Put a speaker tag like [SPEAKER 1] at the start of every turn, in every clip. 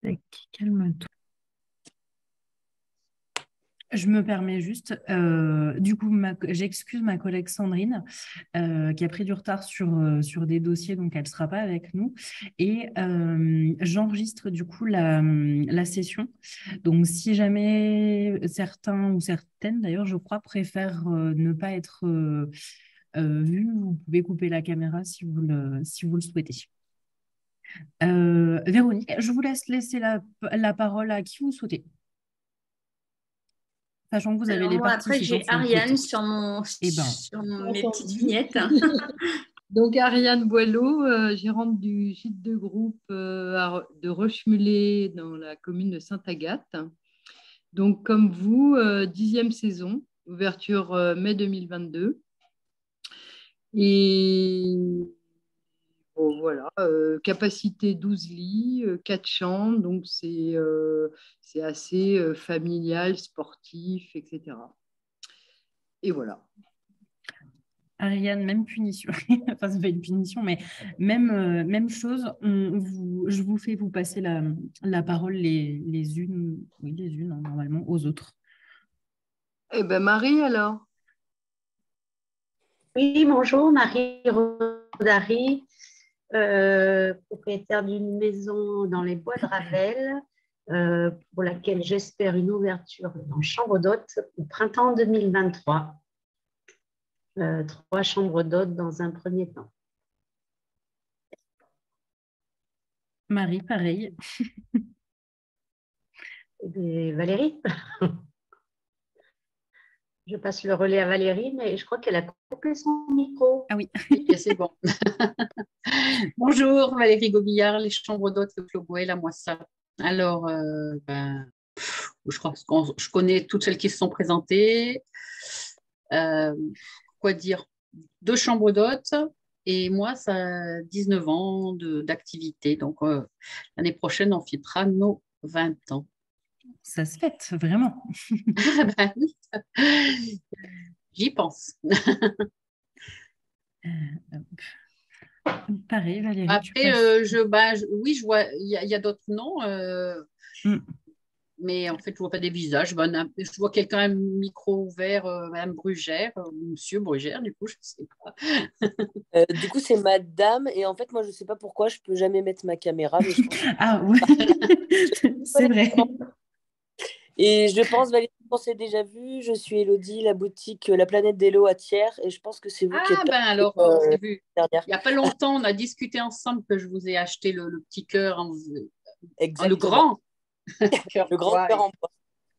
[SPEAKER 1] Tac, calme-toi. Je me permets juste, du coup, j'excuse ma collègue Sandrine qui a pris du retard sur des dossiers, donc elle ne sera pas avec nous. Et j'enregistre du coup la session. Donc, si jamais certains ou certaines, d'ailleurs, je crois, préfèrent ne pas être vus, vous pouvez couper la caméra si vous le souhaitez. Véronique, je vous laisse laisser la parole à qui vous souhaitez, sachant que vous avez
[SPEAKER 2] Alors
[SPEAKER 1] les
[SPEAKER 2] moi, après,
[SPEAKER 1] participants
[SPEAKER 2] j'ai
[SPEAKER 1] sur le
[SPEAKER 2] Ariane
[SPEAKER 1] côté.
[SPEAKER 2] sur
[SPEAKER 1] Eh ben,
[SPEAKER 2] mes petites
[SPEAKER 3] Entendu.
[SPEAKER 2] vignettes.
[SPEAKER 3] Donc, Ariane Boileau, gérante du gîte de groupe de Rochemulé dans la commune de Sainte-Agathe. Donc, comme vous, 10e saison, ouverture mai 2022. Et bon, voilà, capacité 12 lits, 4 chambres, donc c'est assez familial, sportif, etc. Et voilà.
[SPEAKER 1] Ariane, même punition. Enfin, c'est pas une punition, mais même chose. Je vous fais vous passer la parole les unes, oui, les unes, hein, normalement, aux autres.
[SPEAKER 3] Eh bien, Marie, alors?
[SPEAKER 4] Oui, bonjour, Marie Rodari, propriétaire d'une maison dans les bois de Ravel, pour laquelle j'espère une ouverture en chambre d'hôte au printemps 2023. 3 chambres d'hôte dans un premier temps.
[SPEAKER 1] Marie, pareil.
[SPEAKER 4] Et Valérie? Je passe le relais à Valérie, mais je crois qu'elle a coupé son micro.
[SPEAKER 1] Ah oui.
[SPEAKER 5] C'est bon. Bonjour, Valérie Gobillard, les chambres d'hôtes, le Clos-Gouet, la Moissa. Alors, je crois que je connais toutes celles qui se sont présentées. Quoi dire? 2 chambres d'hôtes et moi, ça a 19 ans d'activité. Donc, l'année prochaine, on fêtera nos 20 ans.
[SPEAKER 1] Ça se fête, vraiment.
[SPEAKER 5] Ben oui. J'y pense.
[SPEAKER 1] Pareil, Valérie.
[SPEAKER 5] Après, oui, je vois, il y a d'autres noms,
[SPEAKER 1] Mm.
[SPEAKER 5] mais en fait, je ne vois pas des visages. Je vois quelqu'un à micro ouvert, Madame Brugère, Monsieur Brugère, du coup, je ne sais pas.
[SPEAKER 6] Du coup, c'est madame. Et en fait, moi, je ne sais pas pourquoi je ne peux jamais mettre ma caméra. Mais je pense...
[SPEAKER 1] Ah oui, c'est vrai.
[SPEAKER 6] Et je pense, Valérie, on s'est déjà vu. Je suis Elodie, la boutique La Planète d'Elo à Thiers. Et je pense que c'est vous qui êtes
[SPEAKER 5] Ben alors, on s'est vu.
[SPEAKER 6] dernière.
[SPEAKER 5] Il n'y a pas longtemps, on a discuté ensemble que je vous ai acheté le petit cœur, le
[SPEAKER 6] Exactement.
[SPEAKER 5] grand cœur.
[SPEAKER 6] Le grand cœur en bois.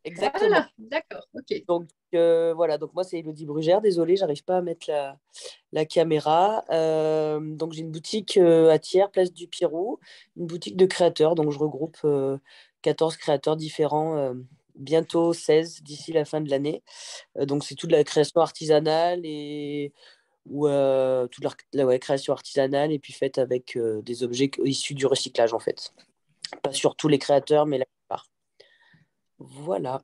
[SPEAKER 6] Exactement.
[SPEAKER 5] Voilà, d'accord, ok.
[SPEAKER 6] Donc, voilà. Donc, moi, c'est Elodie Brugère. Désolée, j'arrive pas à mettre la caméra. Donc, j'ai une boutique à Thiers, place du Pirou, une boutique de créateurs. Donc, je regroupe 14 créateurs différents, bientôt 16 d'ici la fin de l'année. Donc, c'est toute la création artisanale et toute la création artisanale et puis faite avec des objets issus du recyclage, en fait. Pas sur tous les créateurs, mais la plupart. Voilà.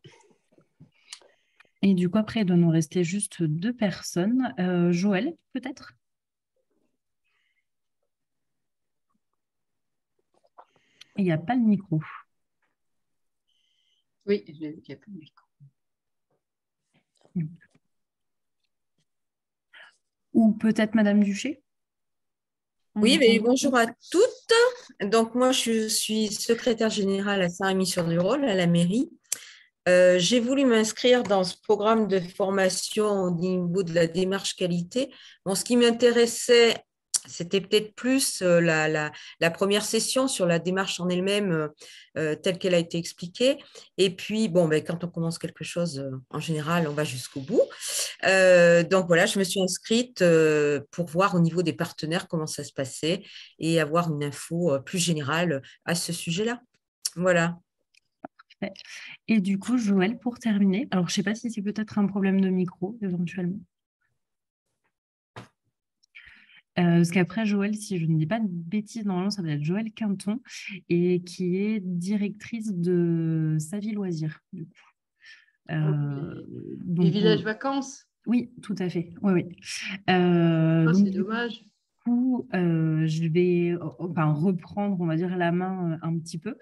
[SPEAKER 1] Et du coup, après, il doit nous rester juste 2 personnes. Joël, peut-être? Il n'y a pas le micro.
[SPEAKER 5] Oui, j'ai vu qu'il n'y a pas de micro.
[SPEAKER 1] Ou peut-être Madame Duché?
[SPEAKER 7] Oui, mais bonjour à toutes. Donc, moi, je suis secrétaire générale à Saint-Rémy-sur-du-Rhône, à la mairie. J'ai voulu m'inscrire dans ce programme de formation au niveau de la démarche qualité. Bon, ce qui m'intéressait, c'était peut-être plus la première session sur la démarche en elle-même telle qu'elle a été expliquée. Et puis, bon, ben, quand on commence quelque chose, en général, on va jusqu'au bout. Donc voilà, je me suis inscrite pour voir au niveau des partenaires comment ça se passait et avoir une info plus générale à ce sujet-là. Voilà.
[SPEAKER 1] Et du coup, Joël, pour terminer, alors je ne sais pas si c'est peut-être un problème de micro, éventuellement. Parce qu'après, Joël, si je ne dis pas de bêtises, normalement, ça va être Joël Quinton, et qui est directrice de Savie Loisirs, du coup.
[SPEAKER 3] Les villages vacances?
[SPEAKER 1] Oui, tout à fait. Oui, oui.
[SPEAKER 3] Oh,
[SPEAKER 1] Donc,
[SPEAKER 3] c'est dommage.
[SPEAKER 1] coup, je vais reprendre, on va dire, la main un petit peu,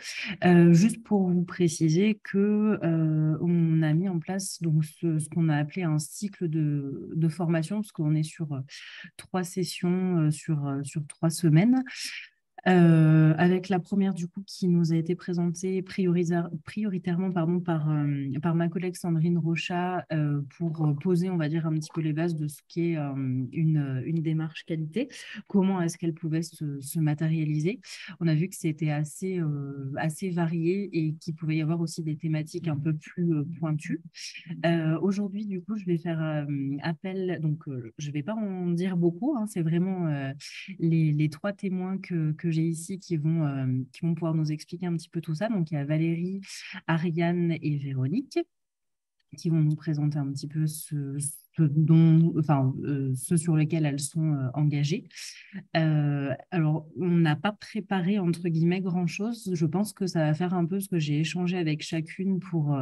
[SPEAKER 1] juste pour vous préciser que on a mis en place donc, ce qu'on a appelé un cycle de formation, parce qu'on est sur 3 sessions sur 3 semaines. Avec la première du coup qui nous a été présentée prioritairement par ma collègue Sandrine Rochat pour poser, on va dire, un petit peu les bases de ce qu'est une démarche qualité, comment est-ce qu'elle pouvait se matérialiser. On a vu que c'était assez varié et qu'il pouvait y avoir aussi des thématiques un peu plus pointues. Aujourd'hui, du coup, je vais faire appel, donc je ne vais pas en dire beaucoup, hein, c'est vraiment les 3 témoins que j'ai ici qui vont pouvoir nous expliquer un petit peu tout ça. Donc, il y a Valérie, Ariane et Véronique qui vont nous présenter un petit peu ce sur lesquels elles sont engagées. Alors, on n'a pas préparé, entre guillemets, grand-chose. Je pense que ça va faire un peu ce que j'ai échangé avec chacune pour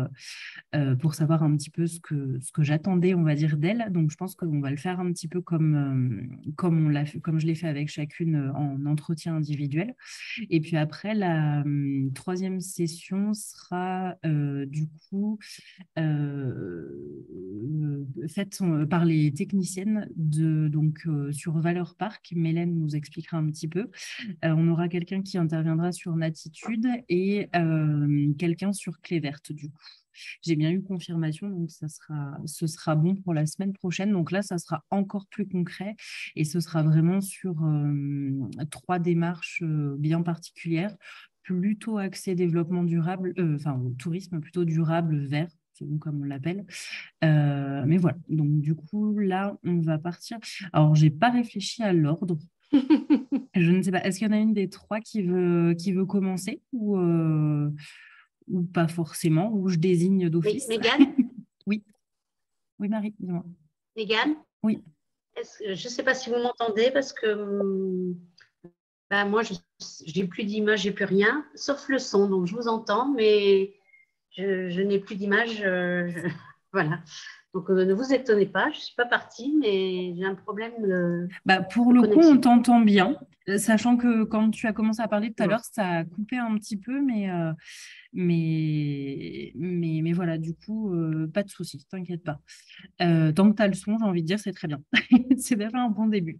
[SPEAKER 1] savoir un petit peu ce que j'attendais, on va dire, d'elle. Donc, je pense qu'on va le faire un petit peu comme je l'ai fait avec chacune en entretien individuel. Et puis après, la 3e session sera du coup faite par les techniciennes sur Valeur Park. Mélène nous expliquera un petit peu. On aura quelqu'un qui interviendra sur Natitude et quelqu'un sur Clé Verte, du coup. J'ai bien eu confirmation, donc ce sera bon pour la semaine prochaine. Donc là, ça sera encore plus concret et ce sera vraiment sur 3 démarches bien particulières, plutôt axées développement durable, tourisme plutôt durable, vert, selon comme on l'appelle. Mais voilà, donc du coup, là, on va partir. Alors, j'ai pas réfléchi à l'ordre. Je ne sais pas, est-ce qu'il y en a une des 3 qui veut commencer ou pas forcément, ou je désigne
[SPEAKER 4] Oui,
[SPEAKER 1] d'office?
[SPEAKER 4] Mégane,
[SPEAKER 1] Oui. Oui, Marie, dis-moi.
[SPEAKER 4] Mégane,
[SPEAKER 1] Oui.
[SPEAKER 4] je ne sais pas si vous m'entendez parce que moi, je n'ai plus d'image, j'ai plus rien, sauf le son. Donc, je vous entends, mais je n'ai plus d'image. Voilà. Donc, ne vous étonnez pas, je ne suis pas partie, mais j'ai un problème
[SPEAKER 1] Pour
[SPEAKER 4] de
[SPEAKER 1] le coup, on
[SPEAKER 4] connexion.
[SPEAKER 1] t'entend bien, sachant que quand tu as commencé à parler tout à
[SPEAKER 4] Bon.
[SPEAKER 1] l'heure, ça a coupé un petit peu, mais voilà, du coup, pas de souci, t'inquiète pas. Tant que tu as le son, j'ai envie de dire, c'est très bien. C'est déjà un bon début.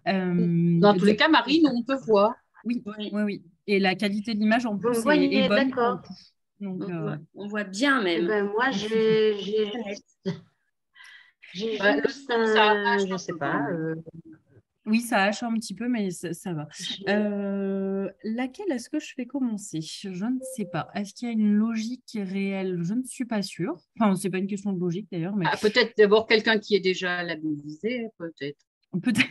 [SPEAKER 5] Dans tous les cas, Marine, on te voit.
[SPEAKER 1] Oui,
[SPEAKER 2] Oui.
[SPEAKER 1] oui, oui. Et la qualité de l'image, en
[SPEAKER 4] Vous me
[SPEAKER 1] plus, est
[SPEAKER 4] voyez,
[SPEAKER 1] bonne pour le
[SPEAKER 4] d'accord.
[SPEAKER 1] coup. Donc,
[SPEAKER 2] On voit bien
[SPEAKER 4] Eh
[SPEAKER 2] même.
[SPEAKER 4] ben, moi, j'ai
[SPEAKER 5] Le
[SPEAKER 4] juste
[SPEAKER 5] son, ça hache
[SPEAKER 4] je
[SPEAKER 5] un
[SPEAKER 4] ne sais
[SPEAKER 5] peu quand
[SPEAKER 4] pas.
[SPEAKER 5] même.
[SPEAKER 1] oui, ça hache un petit peu, mais ça va.
[SPEAKER 4] J'ai-
[SPEAKER 1] Laquelle est-ce que je fais commencer? Je ne sais pas. Est-ce qu'il y a une logique réelle? Je ne suis pas sûre. Enfin, c'est pas une question de logique d'ailleurs, mais
[SPEAKER 5] Peut-être d'abord quelqu'un qui est déjà labellisé, peut-être.
[SPEAKER 1] peut-être.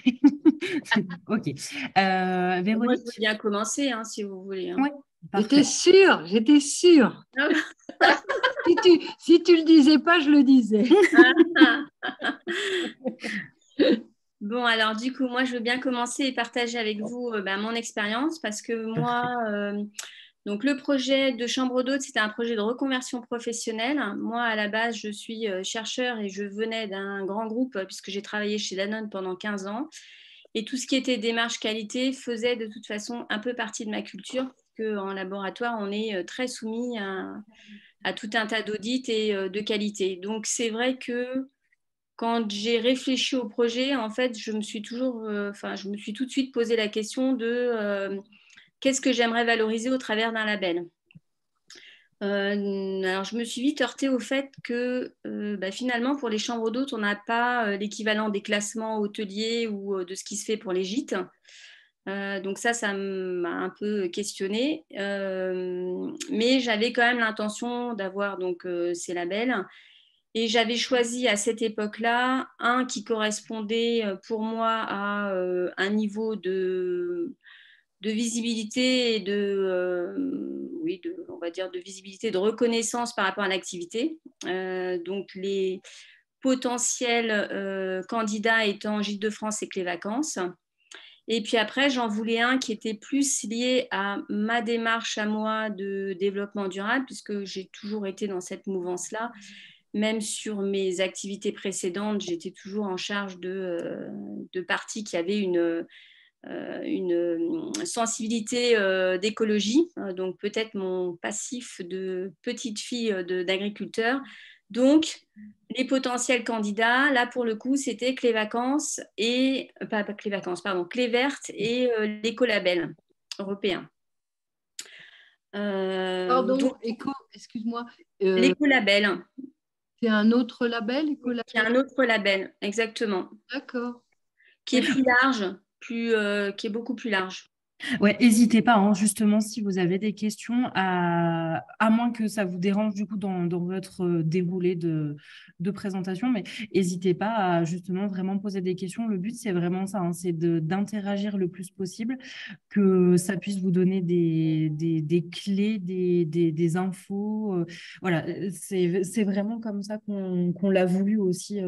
[SPEAKER 1] Ok.
[SPEAKER 2] Moi, je veux
[SPEAKER 1] Véronique?
[SPEAKER 2] bien commencer, hein, si vous voulez.
[SPEAKER 1] Oui,
[SPEAKER 3] J'étais
[SPEAKER 1] parfait.
[SPEAKER 3] sûre, j'étais sûre. Si tu le disais pas, je le disais.
[SPEAKER 2] Bon, alors du coup, moi, je veux bien commencer et partager avec vous mon expérience parce que moi, donc le projet de chambre d'hôte, c'était un projet de reconversion professionnelle. Moi, à la base, je suis chercheur et je venais d'un grand groupe puisque j'ai travaillé chez Danone pendant 15 ans. Et tout ce qui était démarche qualité faisait de toute façon un peu partie de ma culture, parce qu'en laboratoire, on est très soumis à tout un tas d'audits et de qualité. Donc, c'est vrai que quand j'ai réfléchi au projet, en fait, je me suis je me suis tout de suite posé la question de qu'est-ce que j'aimerais valoriser au travers d'un label. Alors, je me suis vite heurtée au fait que finalement, pour les chambres d'hôtes, on n'a pas l'équivalent des classements hôteliers ou de ce qui se fait pour les gîtes. Donc ça m'a un peu questionnée. Mais j'avais quand même l'intention d'avoir ces labels. Et j'avais choisi à cette époque-là un qui correspondait pour moi à un niveau de visibilité et on va dire de visibilité, de reconnaissance par rapport à l'activité. Donc les potentiels candidats étant Gîtes de France et Clé Vacances. Et puis après, j'en voulais un qui était plus lié à ma démarche à moi de développement durable, puisque j'ai toujours été dans cette mouvance-là. Même sur mes activités précédentes, j'étais toujours en charge de parties qui avaient une sensibilité d'écologie, donc peut-être mon passif de petite fille d'agriculteur. Donc, les potentiels candidats, là pour le coup, c'était Clé Vacances et pas Clé Vacances, pardon, Clé Verte et l'écolabel européen.
[SPEAKER 3] Pardon,
[SPEAKER 2] donc,
[SPEAKER 3] excuse-moi.
[SPEAKER 2] l'écolabel.
[SPEAKER 3] C'est un autre label, écolabel?
[SPEAKER 2] C'est un autre label, exactement.
[SPEAKER 3] D'accord.
[SPEAKER 2] Qui est plus large, qui est beaucoup plus large.
[SPEAKER 1] Ouais, n'hésitez pas, hein, justement, si vous avez des questions, à moins que ça vous dérange du coup dans votre déroulé de présentation, mais n'hésitez pas à justement vraiment poser des questions. Le but, c'est vraiment ça, hein, c'est d'interagir le plus possible, que ça puisse vous donner des clés, des infos. Voilà, c'est vraiment comme ça qu'on l'a voulu aussi,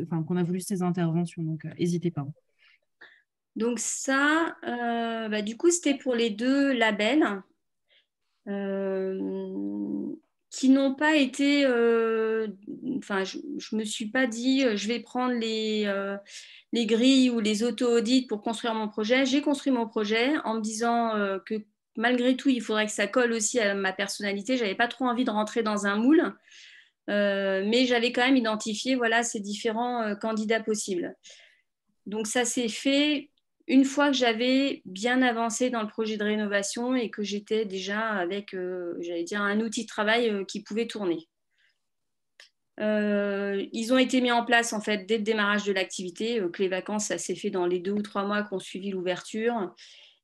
[SPEAKER 1] enfin, qu'on a voulu ces interventions, donc n'hésitez pas.
[SPEAKER 2] Donc ça, du coup, c'était pour les deux labels qui n'ont pas été... Enfin, je ne me suis pas dit, je vais prendre les grilles ou les auto-audits pour construire mon projet. J'ai construit mon projet en me disant que malgré tout, il faudrait que ça colle aussi à ma personnalité. Je n'avais pas trop envie de rentrer dans un moule, mais j'avais quand même identifié voilà, ces différents candidats possibles. Donc ça s'est fait une fois que j'avais bien avancé dans le projet de rénovation et que j'étais déjà avec, j'allais dire, un outil de travail qui pouvait tourner. Ils ont été mis en place en fait dès le démarrage de l'activité. Clé Vacances, ça s'est fait dans les 2 ou 3 mois qu'on suivi l'ouverture.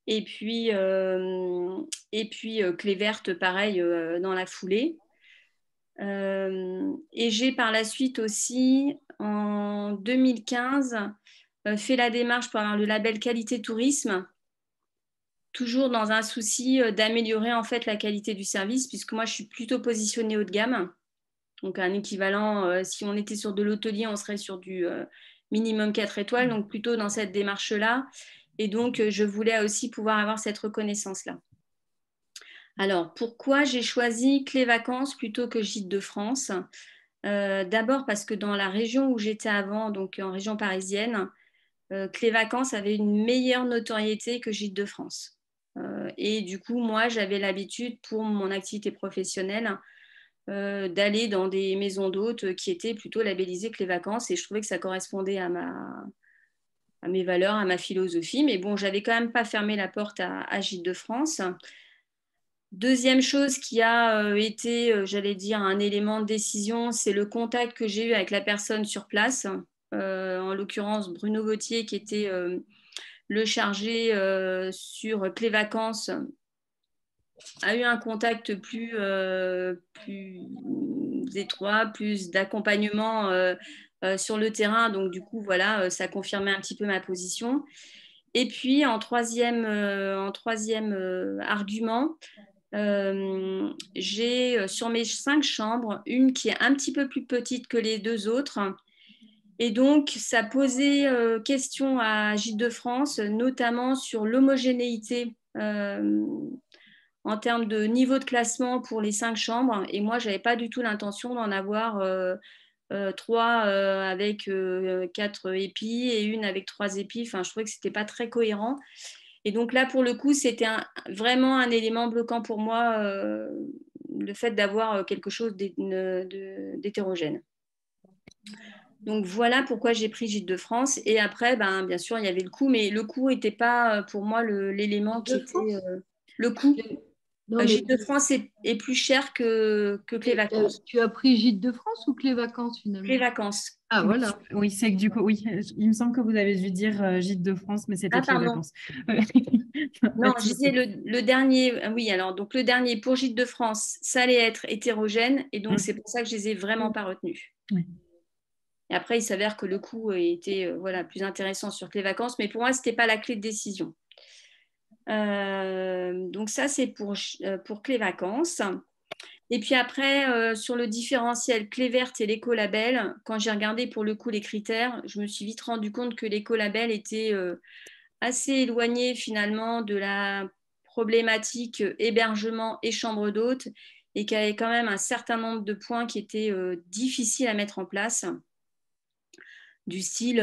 [SPEAKER 2] Et puis Clé Verte, pareil, dans la foulée. Et j'ai par la suite aussi, en 2015, fait la démarche pour avoir le label qualité tourisme, toujours dans un souci d'améliorer en fait la qualité du service, puisque moi je suis plutôt positionnée haut de gamme. Donc un équivalent, si on était sur de l'hôtelier, on serait sur du minimum 4 étoiles, donc plutôt dans cette démarche-là. Et donc je voulais aussi pouvoir avoir cette reconnaissance-là. Alors pourquoi j'ai choisi Clé Vacances plutôt que Gîtes de France? D'abord parce que dans la région où j'étais avant, donc en région parisienne, Clé Vacances avait une meilleure notoriété que Gîtes de France. Et du coup, moi, j'avais l'habitude pour mon activité professionnelle d'aller dans des maisons d'hôtes qui étaient plutôt labellisées Clé Vacances et je trouvais que ça correspondait à mes valeurs, à ma philosophie. Mais bon, j'avais quand même pas fermé la porte à Gîtes de France. Deuxième chose qui a été, j'allais dire, un élément de décision, c'est le contact que j'ai eu avec la personne sur place. En l'occurrence Bruno Vautier qui était le chargé sur Clé Vacances a eu un contact plus étroit, plus d'accompagnement sur le terrain, donc du coup voilà, ça confirmait un petit peu ma position. Et puis en troisième argument, j'ai sur mes 5 chambres une qui est un petit peu plus petite que les 2 autres. Et donc, ça posait question à Gîtes de France, notamment sur l'homogénéité en termes de niveau de classement pour les 5 chambres. Et moi, je n'avais pas du tout l'intention d'en avoir 3 avec 4 épis et une avec 3 épis. Enfin, je trouvais que ce n'était pas très cohérent. Et donc là, pour le coup, c'était vraiment un élément bloquant pour moi, le fait d'avoir quelque chose d'hétérogène. Donc voilà pourquoi j'ai pris Gîtes de France. Et après, bien sûr, il y avait le coût, mais le coût n'était pas pour moi l'élément qui était le coût. Gîtes de France est plus cher que Clé Vacances.
[SPEAKER 3] Tu as pris Gîtes de France ou Clé Vacances finalement?
[SPEAKER 2] Clé Vacances.
[SPEAKER 3] Ah voilà.
[SPEAKER 1] Oui, c'est que du coup, oui, il me semble que vous avez dû dire Gîtes de France, mais c'était Clé Vacances.
[SPEAKER 2] Non, je disais le dernier. Oui, alors donc le dernier pour Gîtes de France, ça allait être hétérogène, et donc c'est pour ça que je les ai vraiment pas retenus.
[SPEAKER 1] Oui.
[SPEAKER 2] Et après, il s'avère que le coût était plus intéressant sur Clé Vacances, mais pour moi, ce n'était pas la clé de décision. Donc ça, c'est pour Clé Vacances. Et puis après, sur le différentiel Clé Verte et l'écolabel, quand j'ai regardé pour le coup les critères, je me suis vite rendu compte que l'écolabel était assez éloigné finalement de la problématique hébergement et chambre d'hôte et qu'il y avait quand même un certain nombre de points qui étaient difficiles à mettre en place. Du style,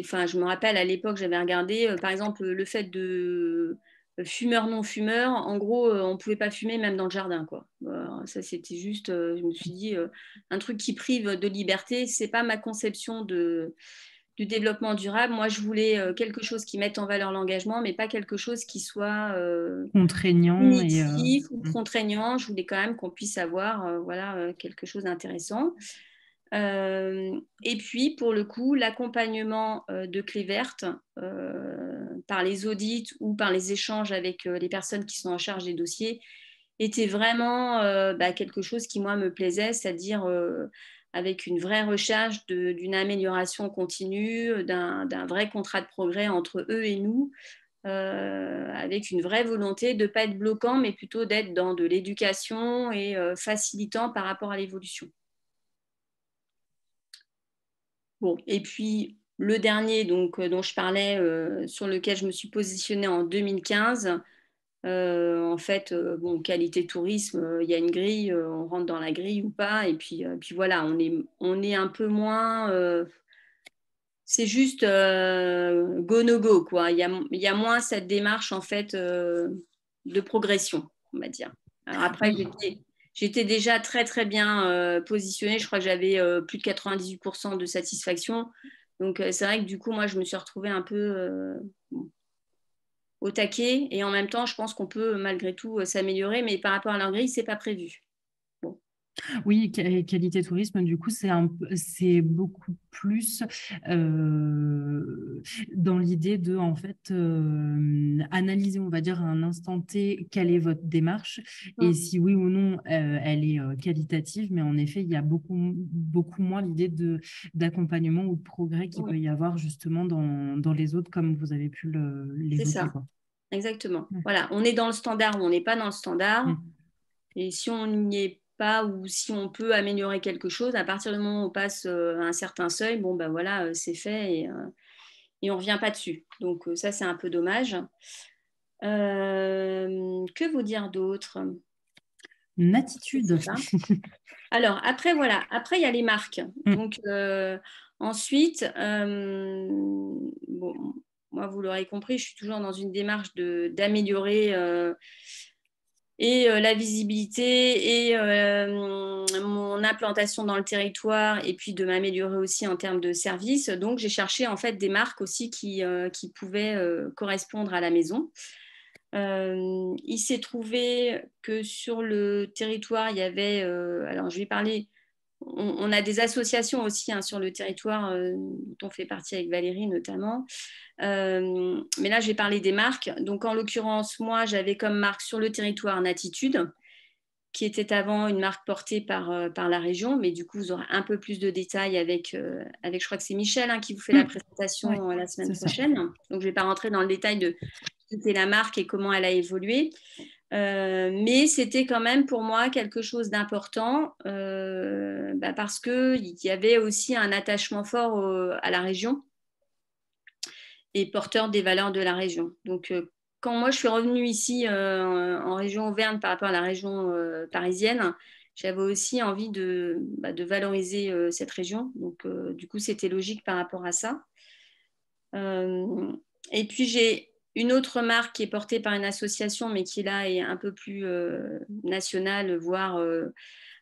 [SPEAKER 2] enfin, je me rappelle à l'époque, j'avais regardé, par exemple, le fait de fumeur, non-fumeur, en gros, on ne pouvait pas fumer même dans le jardin, quoi. Ça, c'était juste, je me suis dit, un truc qui prive de liberté, ce n'est pas ma conception du développement durable. Moi, je voulais quelque chose qui mette en valeur l'engagement, mais pas quelque chose qui soit
[SPEAKER 1] contraignant
[SPEAKER 2] punitif ou contraignant. Je voulais quand même qu'on puisse avoir voilà, quelque chose d'intéressant. Et puis, pour le coup, l'accompagnement de Clé Verte par les audits ou par les échanges avec les personnes qui sont en charge des dossiers était vraiment quelque chose qui, moi, me plaisait, c'est-à-dire avec une vraie recherche d'une amélioration continue, d'un vrai contrat de progrès entre eux et nous, avec une vraie volonté de ne pas être bloquant, mais plutôt d'être dans de l'éducation et facilitant par rapport à l'évolution. Bon, et puis le dernier donc, dont je parlais, sur lequel je me suis positionnée en 2015, en fait, bon, qualité tourisme, il y a une grille, on rentre dans la grille ou pas, et puis voilà, on est un peu moins, c'est juste go no go, quoi. Il y a moins cette démarche en fait de progression, on va dire. Alors après, j'étais déjà très très bien positionnée. Je crois que j'avais plus de 98% de satisfaction. Donc c'est vrai que du coup, moi, je me suis retrouvée un peu au taquet. Et en même temps, je pense qu'on peut malgré tout s'améliorer. Mais par rapport à la grille, ce n'est pas prévu. Bon.
[SPEAKER 1] Oui, qualité tourisme, du coup, c'est beaucoup plus dans l'idée de, en fait, analyser, on va dire, à un instant T, quelle est votre démarche et si oui ou non, elle est qualitative. Mais en effet, il y a beaucoup, beaucoup moins l'idée d'accompagnement ou de progrès qu'il peut y avoir justement dans les autres, comme vous avez pu l'évoquer.
[SPEAKER 2] C'est ça,
[SPEAKER 1] quoi.
[SPEAKER 2] Exactement. Voilà, on est dans le standard ou on n'est pas dans le standard. Et si on n'y est pas ou si on peut améliorer quelque chose, à partir du moment où on passe un certain seuil, bon ben voilà, c'est fait et on ne revient pas dessus. Donc ça, c'est un peu dommage. Que vous dire d'autre?
[SPEAKER 1] Une attitude.
[SPEAKER 2] Alors après, voilà, après il y a les marques. Donc ensuite, bon, moi vous l'aurez compris, je suis toujours dans une démarche d'améliorer et la visibilité et mon implantation dans le territoire et puis de m'améliorer aussi en termes de services. Donc, j'ai cherché en fait des marques aussi qui pouvaient correspondre à la maison. Il s'est trouvé que sur le territoire, il y avait, alors je vais parler, on a des associations aussi sur le territoire dont on fait partie avec Valérie notamment. Mais là, je vais parler des marques. Donc, en l'occurrence, moi, j'avais comme marque sur le territoire Natitude, qui était avant une marque portée par la région. Mais du coup, vous aurez un peu plus de détails avec je crois que c'est Michel qui vous fait la présentation la semaine prochaine. Donc, je ne vais pas rentrer dans le détail de ce qu'était la marque et comment elle a évolué. Mais c'était quand même pour moi quelque chose d'important parce qu'il y avait aussi un attachement fort à la région et porteur des valeurs de la région. Donc, quand moi je suis revenue ici en région Auvergne par rapport à la région parisienne, j'avais aussi envie de valoriser cette région. Donc, du coup, c'était logique par rapport à ça. Et puis, j'ai une autre marque qui est portée par une association, mais qui là est un peu plus nationale, voire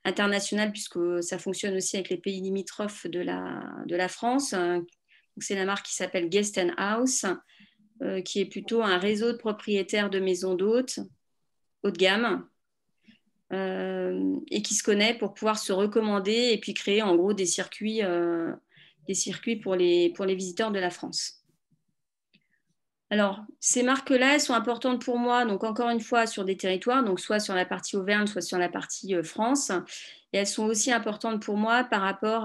[SPEAKER 2] internationale, puisque ça fonctionne aussi avec les pays limitrophes de la France. C'est la marque qui s'appelle Guest & House, qui est plutôt un réseau de propriétaires de maisons d'hôtes haut de gamme et qui se connaît pour pouvoir se recommander et puis créer en gros des circuits pour les visiteurs de la France. Alors, ces marques-là, elles sont importantes pour moi, donc encore une fois, sur des territoires, donc soit sur la partie Auvergne, soit sur la partie France. Et elles sont aussi importantes pour moi par rapport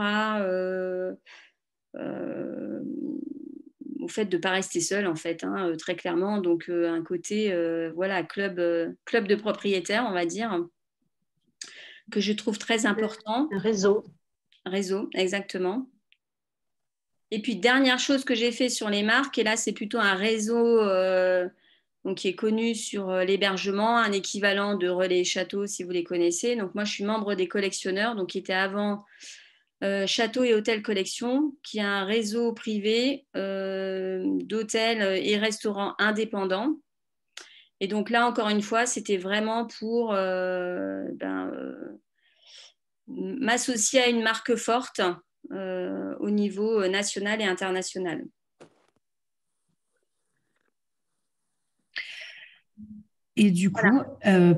[SPEAKER 2] au fait de ne pas rester seule, en fait, très clairement. Donc, un côté, voilà, club de propriétaires, on va dire, que je trouve très important.
[SPEAKER 4] Un réseau.
[SPEAKER 2] Réseau, exactement. Et puis, dernière chose que j'ai fait sur les marques, et là, c'est plutôt un réseau donc, qui est connu sur l'hébergement, un équivalent de Relais et Châteaux, si vous les connaissez. Donc, moi, je suis membre des collectionneurs, donc qui était avant Château et Hôtel Collection, qui est un réseau privé d'hôtels et restaurants indépendants. Et donc là, encore une fois, c'était vraiment pour m'associer à une marque forte au niveau national et international.
[SPEAKER 1] Et du coup,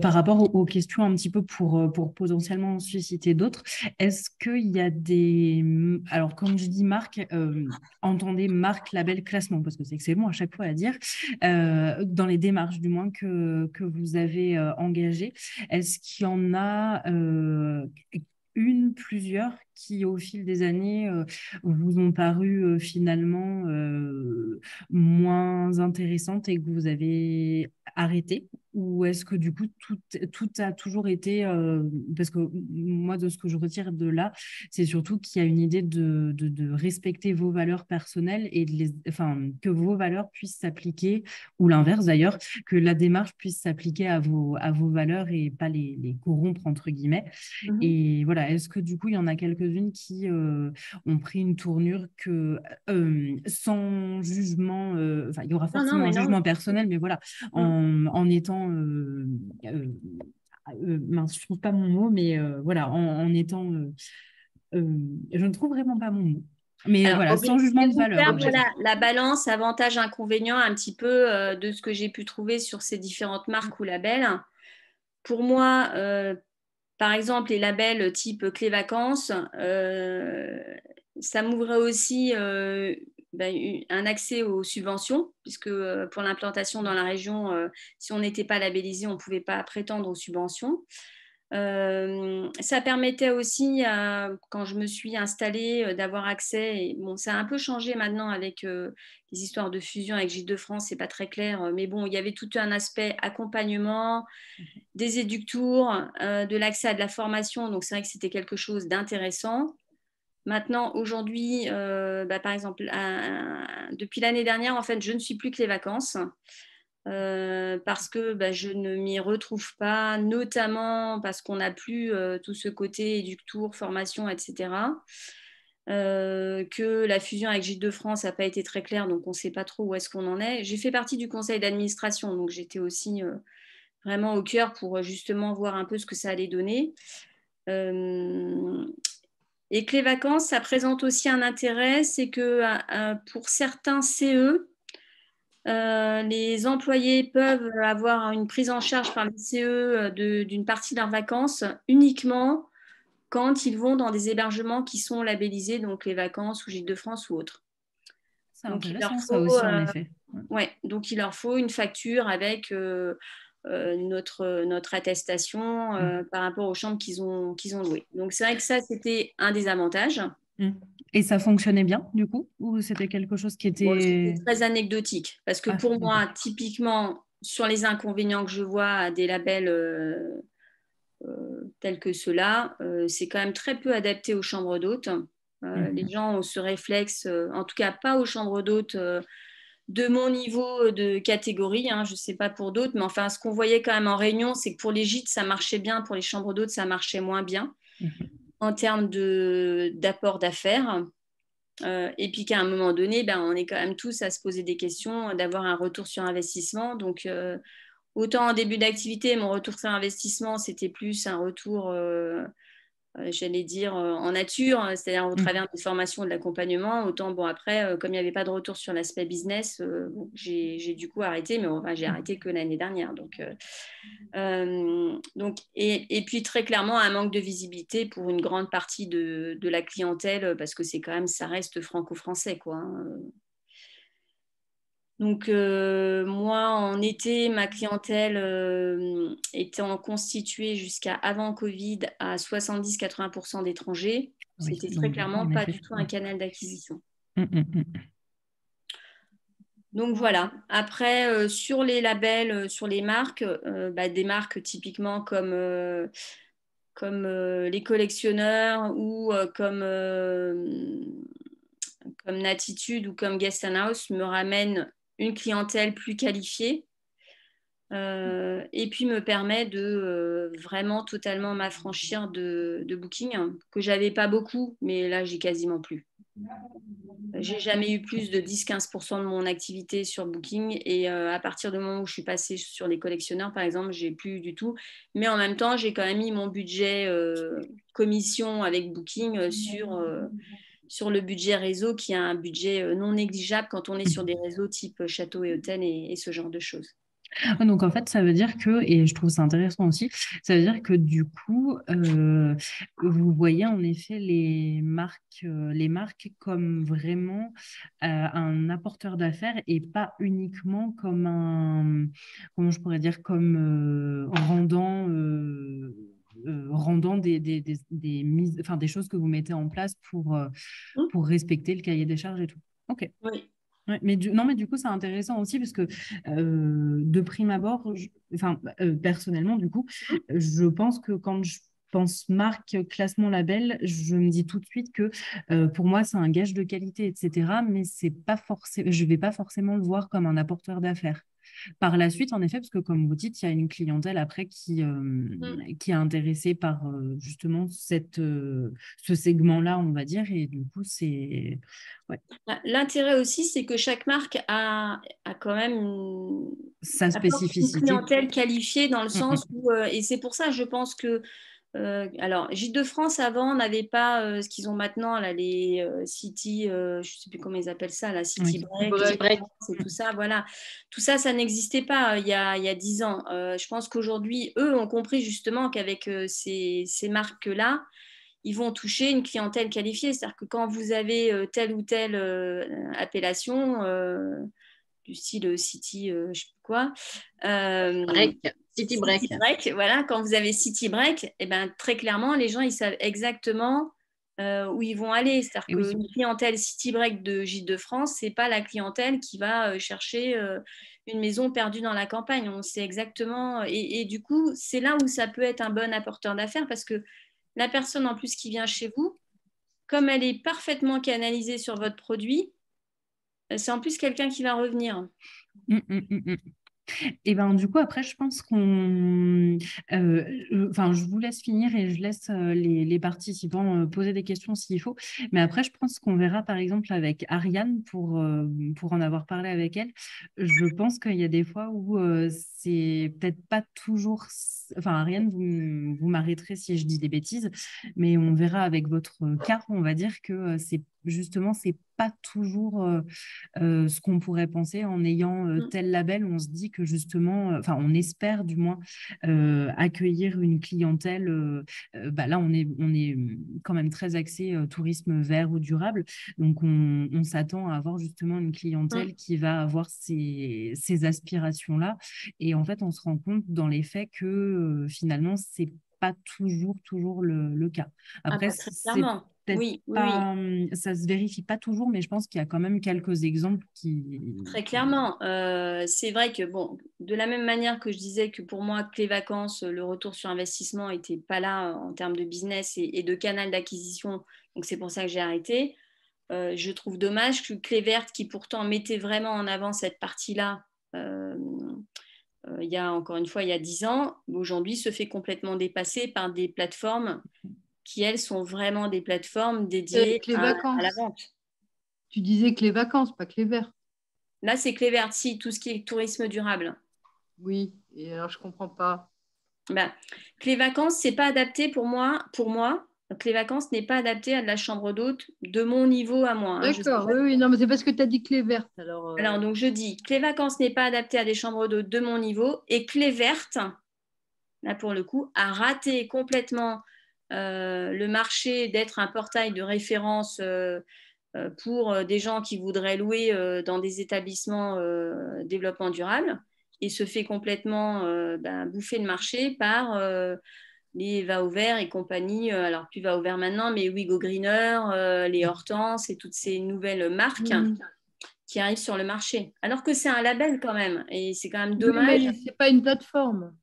[SPEAKER 1] par rapport aux questions un petit peu pour potentiellement en susciter d'autres, est-ce qu'il y a des... Alors, quand je dis marque, entendez marque, label, classement, parce que c'est long à chaque fois à dire, dans les démarches du moins que vous avez engagées, est-ce qu'il y en a plusieurs qui, au fil des années, vous ont paru finalement moins intéressantes et que vous avez arrêté? Ou est-ce que du coup, tout a toujours été... parce que moi, de ce que je retire de là, c'est surtout qu'il y a une idée de respecter vos valeurs personnelles et enfin, que vos valeurs puissent s'appliquer, ou l'inverse d'ailleurs, que la démarche puisse s'appliquer à vos valeurs et pas les corrompre, entre guillemets. Et voilà, est-ce que du coup, il y en a quelques-unes qui ont pris une tournure sans jugement, enfin, il y aura forcément un jugement personnel, mais voilà, en étant, mince, je trouve pas mon mot, mais voilà, en étant, je ne trouve vraiment pas mon mot. Mais
[SPEAKER 2] alors,
[SPEAKER 1] voilà, sans jugement de valeur.
[SPEAKER 2] Voilà, la balance, avantage, inconvénient, un petit peu de ce que j'ai pu trouver sur ces différentes marques ou labels. Pour moi, par exemple, les labels type Clé Vacances, ça m'ouvrait aussi un accès aux subventions, puisque pour l'implantation dans la région, si on n'était pas labellisé, on ne pouvait pas prétendre aux subventions. Ça permettait aussi, quand je me suis installée, d'avoir accès. Et, bon, ça a un peu changé maintenant avec les histoires de fusion avec Gîtes-de-France, c'est pas très clair, mais bon, il y avait tout un aspect accompagnement, des éductours, de l'accès à de la formation, donc c'est vrai que c'était quelque chose d'intéressant. Maintenant, aujourd'hui, par exemple, depuis l'année dernière, en fait, je ne suis plus que les vacances. Parce que je ne m'y retrouve pas, notamment parce qu'on n'a plus tout ce côté éductour, formation, etc. Que la fusion avec Gîtes-de-France n'a pas été très claire, donc on ne sait pas trop où est-ce qu'on en est. J'ai fait partie du conseil d'administration, donc j'étais aussi vraiment au cœur pour justement voir un peu ce que ça allait donner. Et que les vacances, ça présente aussi un intérêt, c'est que pour certains CE, les employés peuvent avoir une prise en charge par le CE d'une partie de leurs vacances uniquement quand ils vont dans des hébergements qui sont labellisés, donc les vacances ou Gîtes-de-France ou autres.
[SPEAKER 1] C'est intéressant, ça aussi, en effet.
[SPEAKER 2] Ouais, donc il leur faut une facture avec notre attestation par rapport aux chambres qu'ils ont louées. Donc c'est vrai que ça, c'était un des avantages.
[SPEAKER 1] Et ça fonctionnait bien, du coup? Ou c'était quelque chose qui était...
[SPEAKER 2] C'était très anecdotique. Parce que pour moi, typiquement, sur les inconvénients que je vois à des labels tels que ceux-là, c'est quand même très peu adapté aux chambres d'hôtes. Les gens ont ce réflexe, en tout cas pas aux chambres d'hôtes de mon niveau de catégorie, je ne sais pas pour d'autres, mais enfin, ce qu'on voyait quand même en réunion, c'est que pour les gîtes, ça marchait bien, pour les chambres d'hôtes, ça marchait moins bien en termes d'apport d'affaires. Et puis qu'à un moment donné, on est quand même tous à se poser des questions, d'avoir un retour sur investissement. Donc, autant en début d'activité, mon retour sur investissement, c'était plus un retour, j'allais dire, en nature, c'est-à-dire au travers des formations, de l'accompagnement. Autant, bon, après, comme il n'y avait pas de retour sur l'aspect business, j'ai du coup arrêté, mais enfin, j'ai arrêté que l'année dernière. Donc, et puis, très clairement, un manque de visibilité pour une grande partie de la clientèle, parce que c'est quand même, ça reste franco-français, quoi. Donc, moi, en été, ma clientèle étant constituée jusqu'à avant Covid à 70-80% d'étrangers, c'était très clairement pas du tout un canal d'acquisition. Donc, voilà. Après, sur les labels, sur les marques, des marques typiquement comme les collectionneurs ou comme Natitude ou comme Guest & House me ramènent une clientèle plus qualifiée, et puis me permet de vraiment totalement m'affranchir de Booking, hein, que j'avais pas beaucoup, mais là j'ai quasiment plus. J'ai jamais eu plus de 10-15% de mon activité sur Booking et à partir du moment où je suis passée sur les collectionneurs, par exemple, j'ai plus du tout. Mais en même temps, j'ai quand même mis mon budget commission avec Booking sur le budget réseau qui a un budget non négligeable quand on est sur des réseaux type château et hôtel et ce genre de choses.
[SPEAKER 1] Donc en fait, ça veut dire que, et je trouve ça intéressant aussi, ça veut dire que du coup, vous voyez en effet les marques comme vraiment un apporteur d'affaires et pas uniquement comme comment je pourrais dire, comme rendant des mises, enfin, des choses que vous mettez en place pour respecter le cahier des charges et tout. Ok.
[SPEAKER 2] Oui.
[SPEAKER 1] Ouais, non, mais du coup, c'est intéressant aussi parce que de prime abord, personnellement, du coup, je pense que quand je pense marque, classement, label, je me dis tout de suite que pour moi, c'est un gage de qualité, etc. Mais c'est pas forcément, je vais pas forcément le voir comme un apporteur d'affaires. Par la suite, en effet, parce que comme vous dites, il y a une clientèle après qui est intéressée par justement ce segment-là, on va dire. Et du coup, c'est... Ouais.
[SPEAKER 2] L'intérêt aussi, c'est que chaque marque a quand même
[SPEAKER 1] sa spécificité.
[SPEAKER 2] Une clientèle qualifiée dans le sens où, et c'est pour ça, je pense que alors, Gîtes de France, avant, n'avait pas ce qu'ils ont maintenant, là, les City, je ne sais plus comment ils appellent ça, la City Break, et tout ça, voilà. Tout ça, ça n'existait pas il y a 10 ans. Je pense qu'aujourd'hui, eux ont compris justement qu'avec ces marques-là, ils vont toucher une clientèle qualifiée. C'est-à-dire que quand vous avez telle ou telle appellation, du style City, je ne sais plus quoi.
[SPEAKER 5] City Break.
[SPEAKER 2] City Break, voilà. Quand vous avez City Break, eh ben, très clairement, les gens, ils savent exactement où ils vont aller. C'est-à-dire qu'une clientèle City Break de Gîtes de France, ce n'est pas la clientèle qui va chercher une maison perdue dans la campagne. On sait exactement. Et du coup, c'est là où ça peut être un bon apporteur d'affaires parce que la personne en plus qui vient chez vous, comme elle est parfaitement canalisée sur votre produit, c'est en plus quelqu'un qui va revenir.
[SPEAKER 1] Et ben du coup après je pense je vous laisse finir et je laisse les participants poser des questions s'il faut, mais après je pense qu'on verra par exemple avec Ariane pour en avoir parlé avec elle. Je pense qu'il y a des fois où c'est peut-être pas toujours, enfin Ariane, vous m'arrêterez si je dis des bêtises, mais on verra avec votre cas, on va dire que c'est pas toujours ce qu'on pourrait penser en ayant tel label. On se dit que justement, enfin, on espère du moins accueillir une clientèle. Là, on est quand même très axé tourisme vert ou durable. Donc, on s'attend à avoir justement une clientèle qui va avoir ces aspirations-là. Et en fait, on se rend compte dans les faits que finalement, c'est pas toujours le cas. Après,
[SPEAKER 2] très clairement. Oui.
[SPEAKER 1] Ça se vérifie pas toujours, mais je pense qu'il y a quand même quelques exemples qui...
[SPEAKER 2] Très clairement. C'est vrai que, bon, de la même manière que je disais que pour moi, Clé Vacances, le retour sur investissement n'était pas là en termes de business et de canal d'acquisition, donc c'est pour ça que j'ai arrêté. Je trouve dommage que Clé Verte, qui pourtant mettait vraiment en avant cette partie-là, il y a 10 ans, aujourd'hui se fait complètement dépasser par des plateformes qui, elles, sont vraiment des plateformes dédiées à la vente.
[SPEAKER 3] Tu disais Clé Vacances, pas Clé Verte.
[SPEAKER 2] Là, c'est Clé Verte, si, tout ce qui est tourisme durable.
[SPEAKER 3] Oui, et alors je ne comprends pas.
[SPEAKER 2] Clé Vacances, c'est pas adapté pour moi. Clé Vacances n'est pas adapté à de la chambre d'hôte de mon niveau à moi.
[SPEAKER 3] D'accord, oui, non, mais c'est parce que tu as dit Clé Verte. Alors,
[SPEAKER 2] donc je dis, Clé Vacances n'est pas adapté à des chambres d'hôte de mon niveau et Clé Verte, là pour le coup, a raté complètement le marché d'être un portail de référence pour des gens qui voudraient louer dans des établissements développement durable et se fait complètement bouffer le marché par les Va au Vert et compagnie, alors plus Va au Vert maintenant, mais Wigo Greener, les Hortense et toutes ces nouvelles marques qui arrivent sur le marché. Alors que c'est un label quand même, et c'est quand même dommage.
[SPEAKER 3] Oui, mais ce n'est pas une plateforme.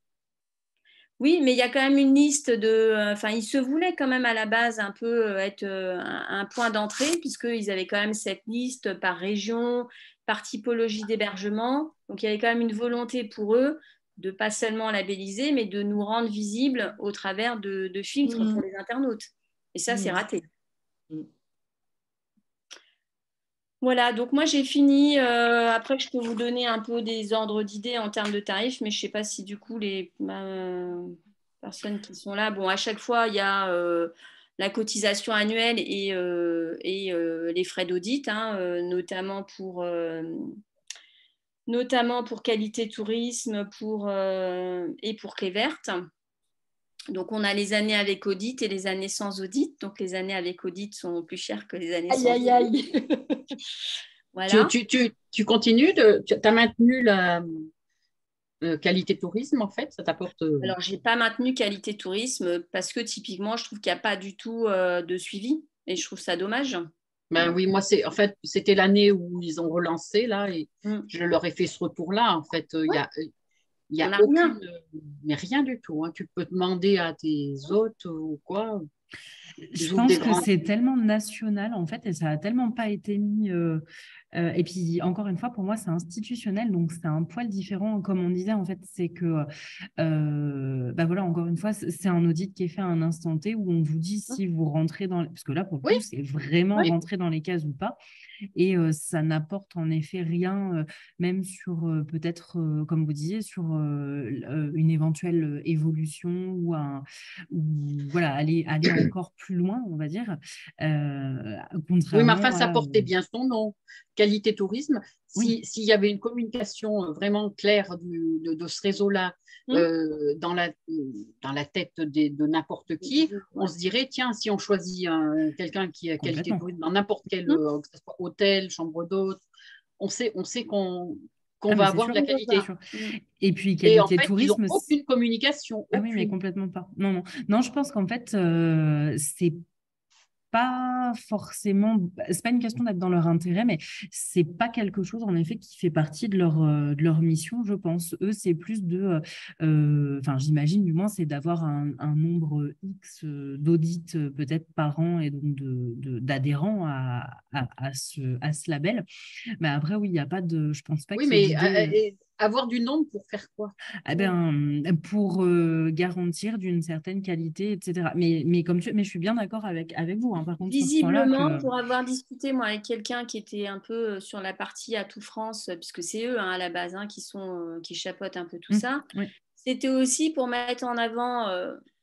[SPEAKER 2] Oui, mais il y a quand même une liste de... ils se voulaient quand même à la base un peu être un point d'entrée, puisqu'ils avaient quand même cette liste par région, par typologie d'hébergement. Donc, il y avait quand même une volonté pour eux de pas seulement labelliser, mais de nous rendre visibles au travers de filtres pour les internautes. Et ça, c'est raté. Voilà, donc moi j'ai fini. Après, je peux vous donner un peu des ordres d'idées en termes de tarifs, mais je ne sais pas si du coup les personnes qui sont là, bon, à chaque fois, il y a la cotisation annuelle et les frais d'audit, hein, notamment pour Qualité Tourisme et pour Clé Verte. Donc, on a les années avec audit et les années sans audit. Donc, les années avec audit sont plus chères que les années sans audit.
[SPEAKER 3] Aïe.
[SPEAKER 2] Voilà.
[SPEAKER 5] Tu continues, tu as maintenu la qualité tourisme, en fait, ça t'apporte…
[SPEAKER 2] Alors, je n'ai pas maintenu Qualité Tourisme parce que typiquement, je trouve qu'il n'y a pas du tout de suivi et je trouve ça dommage.
[SPEAKER 5] Ben oui, moi, en fait, c'était l'année où ils ont relancé, là, et je leur ai fait ce retour-là. En fait, il y a aucune… Mais rien du tout. Hein. Tu peux demander à tes hôtes ou quoi.
[SPEAKER 1] Je pense que c'est tellement national, en fait, et ça n'a tellement pas été mis… et puis, encore une fois, pour moi, c'est institutionnel, donc c'est un poil différent. Comme on disait, en fait, c'est que, voilà, encore une fois, c'est un audit qui est fait à un instant T où on vous dit si vous rentrez dans… Parce que là, pour le coup, c'est vraiment rentrer dans les cases ou pas. Et ça n'apporte en effet rien, même sur peut-être, comme vous disiez, sur une éventuelle évolution ou voilà, aller encore plus loin, on va dire.
[SPEAKER 5] Oui, mais enfin, ça portait bien son nom, Qualité Tourisme. S'il y avait une communication vraiment claire de ce réseau-là dans la tête de n'importe qui, on se dirait, tiens, si on choisit quelqu'un qui a Qualité Tourisme dans n'importe quel que ce soit hôtel, chambre d'hôte, on sait qu'on va avoir de la qualité.
[SPEAKER 1] Et puis, Qualité
[SPEAKER 5] en fait,
[SPEAKER 1] Tourisme…
[SPEAKER 5] ils n'ont aucune communication.
[SPEAKER 1] Ah oui, mais complètement pas. Non, je pense qu'en fait, c'est pas forcément, c'est pas une question d'être dans leur intérêt, mais c'est pas quelque chose en effet qui fait partie de leur mission, je pense. Eux, c'est plus enfin, j'imagine du moins, c'est d'avoir un nombre X d'audits peut-être par an et donc d'adhérents à ce label. Mais après, oui, il n'y a pas de, je pense pas qu'il y ait d'idée.
[SPEAKER 5] Avoir du nombre pour faire quoi?
[SPEAKER 1] Pour garantir d'une certaine qualité, etc. Mais je suis bien d'accord avec vous. Hein, par contre,
[SPEAKER 2] visiblement, pour avoir discuté moi avec quelqu'un qui était un peu sur la partie Atout France, puisque c'est eux à la base qui chapeautent un peu tout ça.
[SPEAKER 1] Oui.
[SPEAKER 2] C'était aussi pour mettre en avant,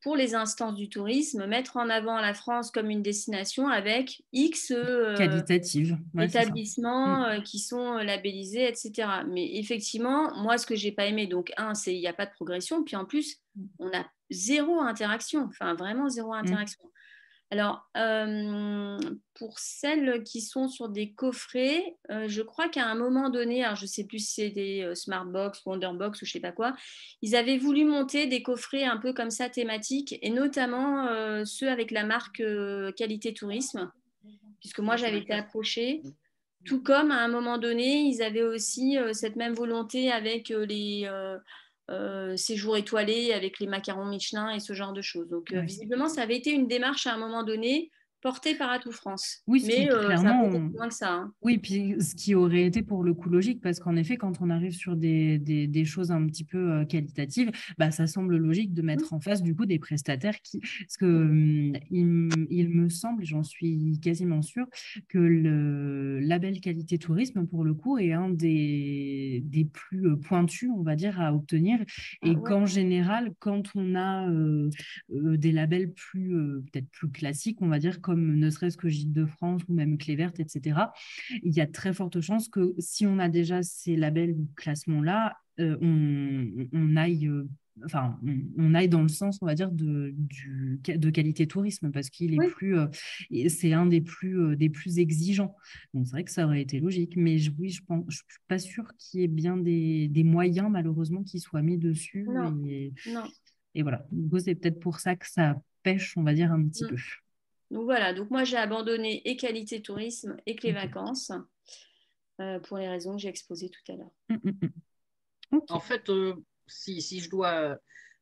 [SPEAKER 2] pour les instances du tourisme, mettre en avant la France comme une destination avec X
[SPEAKER 1] qualitative
[SPEAKER 2] établissements qui sont labellisés, etc. Mais effectivement, moi, ce que j'ai pas aimé, donc c'est il n'y a pas de progression, puis en plus, on a zéro interaction, enfin vraiment zéro interaction. Alors, pour celles qui sont sur des coffrets, je crois qu'à un moment donné, alors je ne sais plus si c'est des Smartbox, Wonderbox ou je ne sais pas quoi, ils avaient voulu monter des coffrets un peu comme ça thématiques, et notamment ceux avec la marque Qualité Tourisme, puisque moi j'avais été approchée. Tout comme à un moment donné, ils avaient aussi cette même volonté avec les séjours étoilés, avec les macarons Michelin et ce genre de choses. Donc visiblement, ça avait été une démarche à un moment donné portée par Atout France.
[SPEAKER 1] Oui,
[SPEAKER 2] mais
[SPEAKER 1] clairement,
[SPEAKER 2] ça n'a pas été plus loin que ça. Hein.
[SPEAKER 1] Oui, puis ce qui aurait été pour le coup logique, parce qu'en effet, quand on arrive sur des choses un petit peu qualitatives, ça semble logique de mettre en face du coup des prestataires parce que il me semble, j'en suis quasiment sûre, que le label Qualité Tourisme, pour le coup, est un des plus pointus, on va dire, à obtenir. Et qu'en général, quand on a des labels peut-être plus classiques, on va dire, comme ne serait-ce que Gîtes de France ou même Clé Verte, etc., il y a de très fortes chances que si on a déjà ces labels ou classements-là, on aille dans le sens, on va dire, de Qualité Tourisme, parce qu'il est c'est un des plus exigeants. Donc c'est vrai que ça aurait été logique, mais je suis pas sûre qu'il y ait bien des moyens, malheureusement, qui soient mis dessus.
[SPEAKER 2] Non.
[SPEAKER 1] Et voilà, c'est peut-être pour ça que ça pêche, on va dire, un petit peu.
[SPEAKER 2] Donc voilà, donc moi j'ai abandonné et Qualité Tourisme et Clé Vacances pour les raisons que j'ai exposées tout à l'heure.
[SPEAKER 5] En fait, si je dois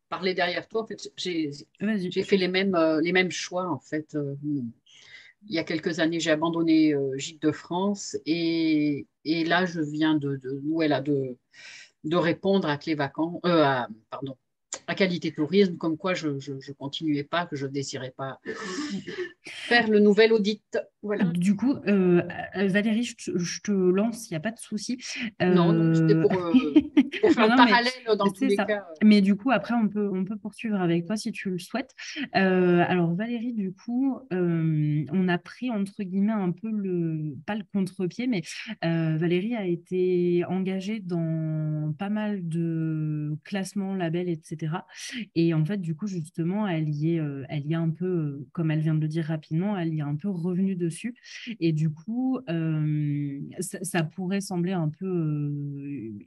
[SPEAKER 5] parler derrière toi, en fait, j'ai fait les mêmes choix. En fait, il y a quelques années, j'ai abandonné Gîtes de France et là, je viens de répondre à Clé Vacances, pardon, à Qualité Tourisme, comme quoi je ne continuais pas, que je ne désirais pas faire le nouvel audit. Voilà.
[SPEAKER 1] Du coup, Valérie, je te lance, il n'y a pas de souci.
[SPEAKER 5] Non, c'était pour faire le parallèle dans tous les cas.
[SPEAKER 1] Mais du coup, après, on peut poursuivre avec toi si tu le souhaites. Alors, Valérie, du coup, on a pris, entre guillemets, un peu pas le contre-pied, mais Valérie a été engagée dans pas mal de classements, labels, etc. Et en fait, du coup, justement, elle y est un peu, comme elle vient de le dire rapidement, elle y est un peu revenue dessus. Et du coup, ça pourrait sembler un peu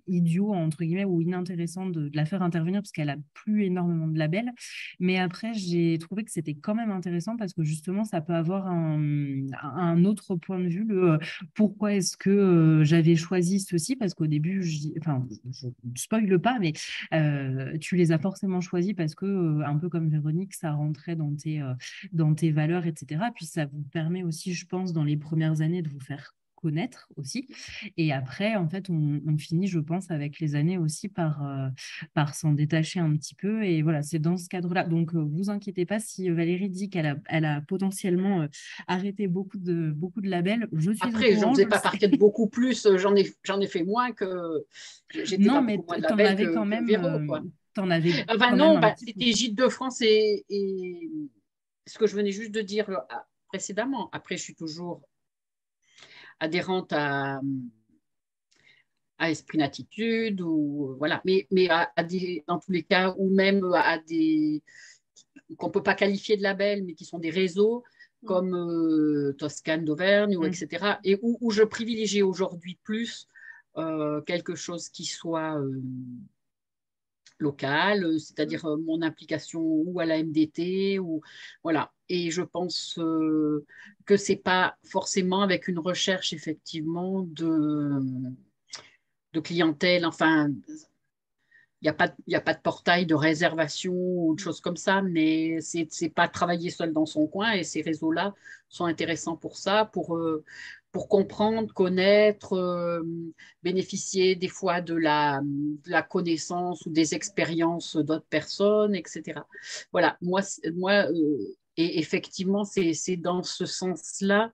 [SPEAKER 1] idiot, entre guillemets, ou inintéressant de la faire intervenir parce qu'elle a plus énormément de labels. Mais après, j'ai trouvé que c'était quand même intéressant parce que justement, ça peut avoir un autre point de vue, pourquoi est-ce que j'avais choisi ceci, parce qu'au début, enfin, je ne spoile pas, mais tu les as forcément choisis parce que, un peu comme Véronique, ça rentrait dans tes valeurs, etc. Puis ça vous permet aussi, je pense, dans les premières années de vous faire connaître aussi. Et après, en fait, on finit, je pense, avec les années aussi par s'en détacher un petit peu. Et voilà, c'est dans ce cadre-là. Donc, vous inquiétez pas si Valérie dit qu'elle a potentiellement arrêté beaucoup de labels. Je suis
[SPEAKER 5] après, je ne faisais pas partie de beaucoup plus. J'en ai fait moins que... J'étais pas beaucoup moins de labels que Véro, quoi. C'était Gîtes de France et ce que je venais juste de dire précédemment. Après, je suis toujours adhérente à Esprit Latitude, ou voilà, mais dans tous les cas, ou même à des qu'on ne peut pas qualifier de labels, mais qui sont des réseaux comme Toscane d'Auvergne, etc. Et où je privilégie aujourd'hui plus quelque chose qui soit local, c'est-à-dire mon implication ou à la MDT, ou voilà. Et je pense que c'est pas forcément avec une recherche effectivement de clientèle. Enfin, il n'y a pas de portail de réservation ou de choses comme ça, mais c'est pas travailler seul dans son coin. Et ces réseaux-là sont intéressants pour ça, pour comprendre, connaître, bénéficier des fois de la connaissance ou des expériences d'autres personnes, etc. Voilà, moi et effectivement, c'est dans ce sens-là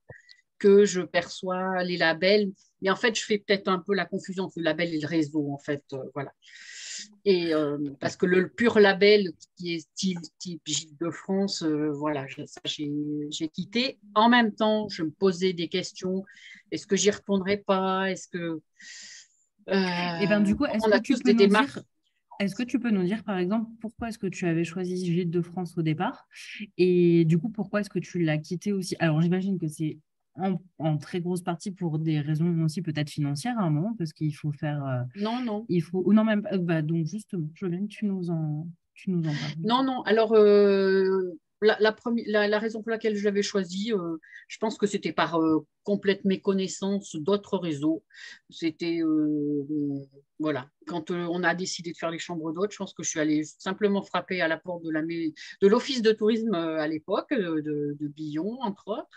[SPEAKER 5] que je perçois les labels. Mais en fait, je fais peut-être un peu la confusion entre le label et le réseau, en fait. Voilà. Et parce que le pur label qui est type Gîtes de France, voilà, ça j'ai quitté. En même temps, je me posais des questions. Est-ce que j'y retournerai pas? Est-ce que
[SPEAKER 1] et ben, du coup, est-ce que tu peux nous dire, est-ce que tu peux nous dire, par exemple, pourquoi est-ce que tu avais choisi Gîtes de France au départ? Et du coup, pourquoi est-ce que tu l'as quitté aussi? Alors, j'imagine que c'est en très grosse partie pour des raisons aussi peut-être financières à un moment, parce qu'il faut faire...
[SPEAKER 5] Non.
[SPEAKER 1] Il faut... Ou non, même... donc, justement, je veux bien que tu nous en parles.
[SPEAKER 5] Non. Alors, la raison pour laquelle je l'avais choisi, je pense que c'était par complète méconnaissance d'autres réseaux. C'était, voilà, quand on a décidé de faire les chambres d'hôtes, je pense que je suis allée simplement frapper à la porte de l'office de tourisme à l'époque, de Billon, entre autres.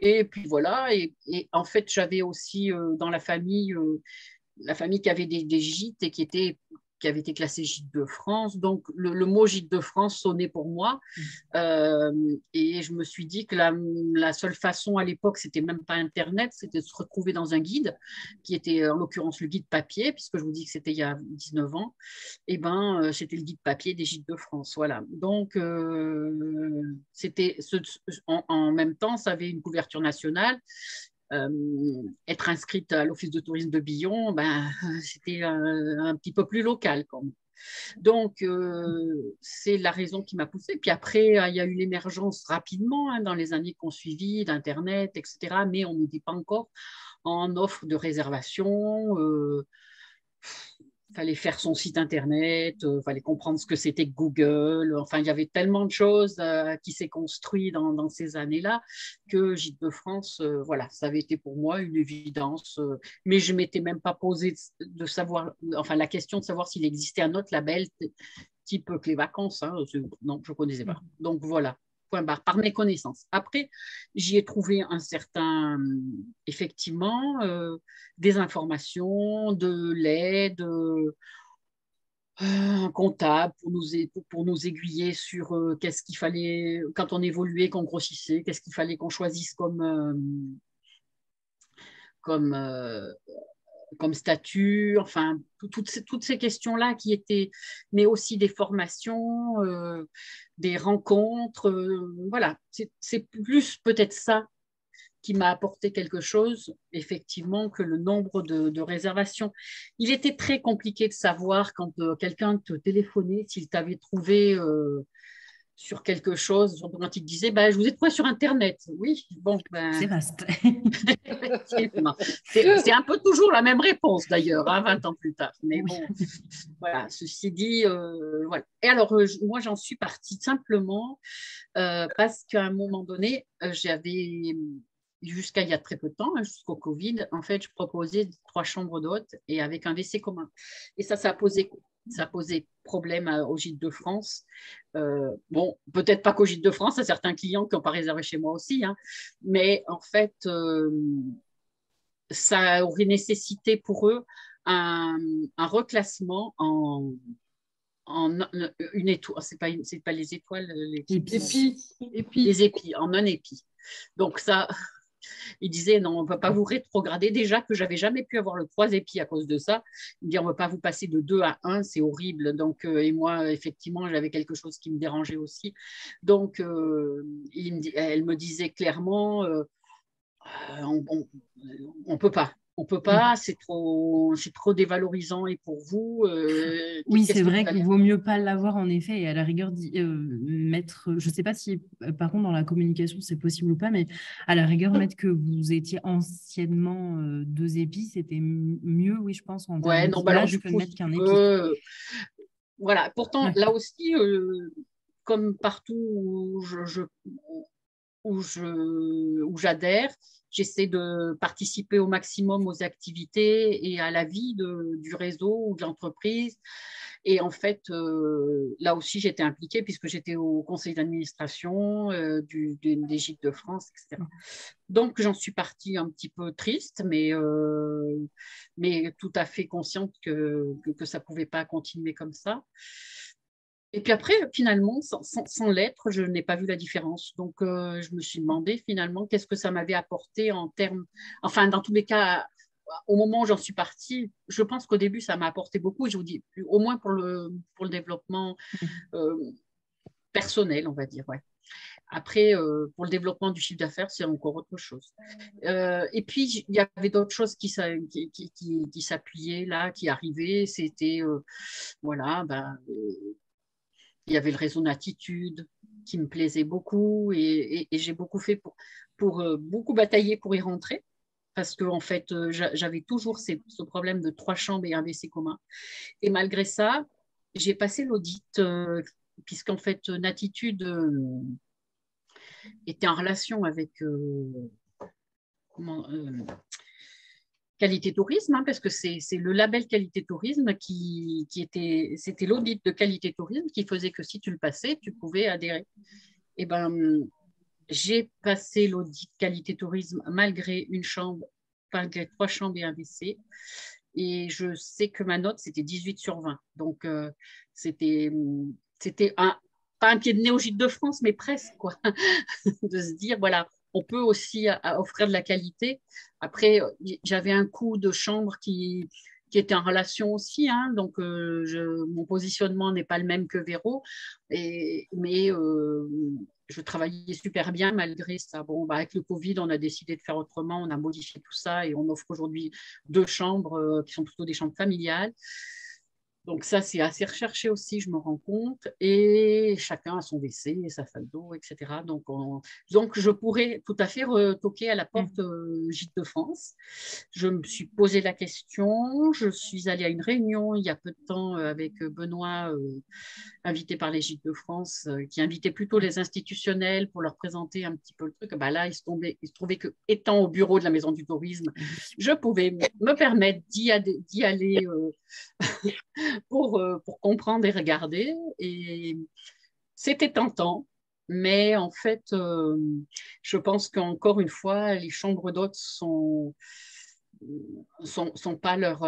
[SPEAKER 5] Et puis voilà, et en fait, j'avais aussi dans la famille qui avait des gîtes et qui avait été classé Gîte de France. Donc, le mot Gîte de France sonnait pour moi. Et je me suis dit que la seule façon à l'époque, c'était même pas Internet, c'était de se retrouver dans un guide, qui était en l'occurrence le guide papier, puisque je vous dis que c'était il y a 19 ans. Et ben, c'était le guide papier des Gîtes de France. Voilà. Donc, c'était en même temps, ça avait une couverture nationale. Être inscrite à l'office de tourisme de Billon, c'était un petit peu plus local quand même. Donc, c'est la raison qui m'a poussée. Puis après, il y a eu l'émergence rapidement dans les années qui ont suivi d'Internet, etc. Mais on n'était pas encore en offre de réservation. Fallait faire son site internet, fallait comprendre ce que c'était que Google. Enfin, il y avait tellement de choses qui s'est construit dans ces années-là que Gîtes de France, voilà, ça avait été pour moi une évidence. Mais je m'étais même pas posé de savoir, enfin, la question de savoir s'il existait un autre label type Clé Vacances. Hein, non, je connaissais pas. Donc voilà. point barre, par mes connaissances. Après, j'y ai trouvé effectivement, des informations, de l'aide, un comptable pour nous aiguiller sur qu'est-ce qu'il fallait, quand on évoluait, qu'on grossissait, qu'est-ce qu'il fallait qu'on choisisse comme statut, enfin, toutes ces questions-là qui étaient, mais aussi des formations, des rencontres, voilà, c'est plus peut-être ça qui m'a apporté quelque chose, effectivement, que le nombre de réservations. Il était très compliqué de savoir quand quelqu'un te téléphonait, s'il t'avait trouvé sur quelque chose, quand il te disait je vous ai trouvé sur Internet. Oui, bon,
[SPEAKER 1] c'est vaste.
[SPEAKER 5] c'est un peu toujours la même réponse d'ailleurs, 20 ans plus tard. Mais bon, voilà, ceci dit, voilà. Et alors, moi, j'en suis partie simplement parce qu'à un moment donné, j'avais, jusqu'à il y a très peu de temps, jusqu'au Covid, en fait, je proposais 3 chambres d'hôtes et avec un WC commun. Et ça a posé problème au Gîte de France. Bon, peut-être pas qu'au Gîte de France, à certains clients qui n'ont pas réservé chez moi aussi, hein, mais en fait, ça aurait nécessité pour eux un reclassement en une étoile. C'est pas les étoiles, les épis, en un épi. Donc ça... Il disait non, on ne peut pas vous rétrograder. Déjà que j'avais jamais pu avoir le 3 épis à cause de ça. Il dit on ne peut pas vous passer de 2 à 1, c'est horrible. Donc, et moi, effectivement, j'avais quelque chose qui me dérangeait aussi. Donc, elle me disait clairement on peut pas. On peut pas, c'est trop dévalorisant et pour vous.
[SPEAKER 1] Oui, c'est vrai qu'il vaut mieux pas l'avoir en effet et à la rigueur mettre, je sais pas si par contre dans la communication c'est possible ou pas, mais à la rigueur mettre que vous étiez anciennement 2 épis, c'était mieux, oui, je pense en termes d'image que de mettre qu'un épi.
[SPEAKER 5] Voilà. Pourtant, là aussi, comme partout où j'adhère, j'essaie de participer au maximum aux activités et à la vie du réseau ou de l'entreprise. Et en fait, là aussi, j'étais impliquée puisque j'étais au conseil d'administration des Gîtes de France, etc. Donc, j'en suis partie un petit peu triste, mais tout à fait consciente que ça ne pouvait pas continuer comme ça. Et puis après, finalement, sans l'être, je n'ai pas vu la différence. Donc, je me suis demandé finalement qu'est-ce que ça m'avait apporté en termes... Enfin, dans tous les cas, au moment où j'en suis partie, je pense qu'au début, ça m'a apporté beaucoup. Je vous dis, au moins pour le développement personnel, on va dire. Ouais. Après, pour le développement du chiffre d'affaires, c'est encore autre chose. Et puis, il y avait d'autres choses qui s'appuyaient là, qui arrivaient. C'était, voilà, il y avait le réseau Natitude qui me plaisait beaucoup et j'ai beaucoup fait pour beaucoup batailler pour y rentrer parce que en fait, j'avais toujours ce problème de 3 chambres et un WC commun. Et malgré ça, j'ai passé l'audit puisqu'en fait, Natitude était en relation avec Qualité Tourisme, hein, parce que c'est le label Qualité Tourisme c'était l'audit de Qualité Tourisme qui faisait que si tu le passais, tu pouvais adhérer. Et ben, j'ai passé l'audit Qualité Tourisme malgré 3 chambres et un WC. Et je sais que ma note, c'était 18 sur 20. Donc, c'était pas un pied de nez au Gîte de France, mais presque, quoi. De se dire, voilà, on peut aussi offrir de la qualité. Après, j'avais un coût de chambre qui était en relation aussi, hein, donc mon positionnement n'est pas le même que Véro, mais je travaillais super bien malgré ça. Bon, avec le Covid, on a décidé de faire autrement, on a modifié tout ça et on offre aujourd'hui 2 chambres qui sont plutôt des chambres familiales. Donc ça, c'est assez recherché aussi, je me rends compte. Et chacun a son WC, sa salle d'eau, etc. Donc je pourrais tout à fait toquer à la porte Gîte de France. Je me suis posé la question. Je suis allée à une réunion il y a peu de temps avec Benoît, invité par les Gîtes de France, qui invitait plutôt les institutionnels pour leur présenter un petit peu le truc. Là, il se trouvait que, étant au bureau de la Maison du Tourisme, je pouvais me permettre d'y aller pour comprendre et regarder. Et c'était tentant. Mais en fait, je pense qu'encore une fois, les chambres d'hôtes sont pas leur...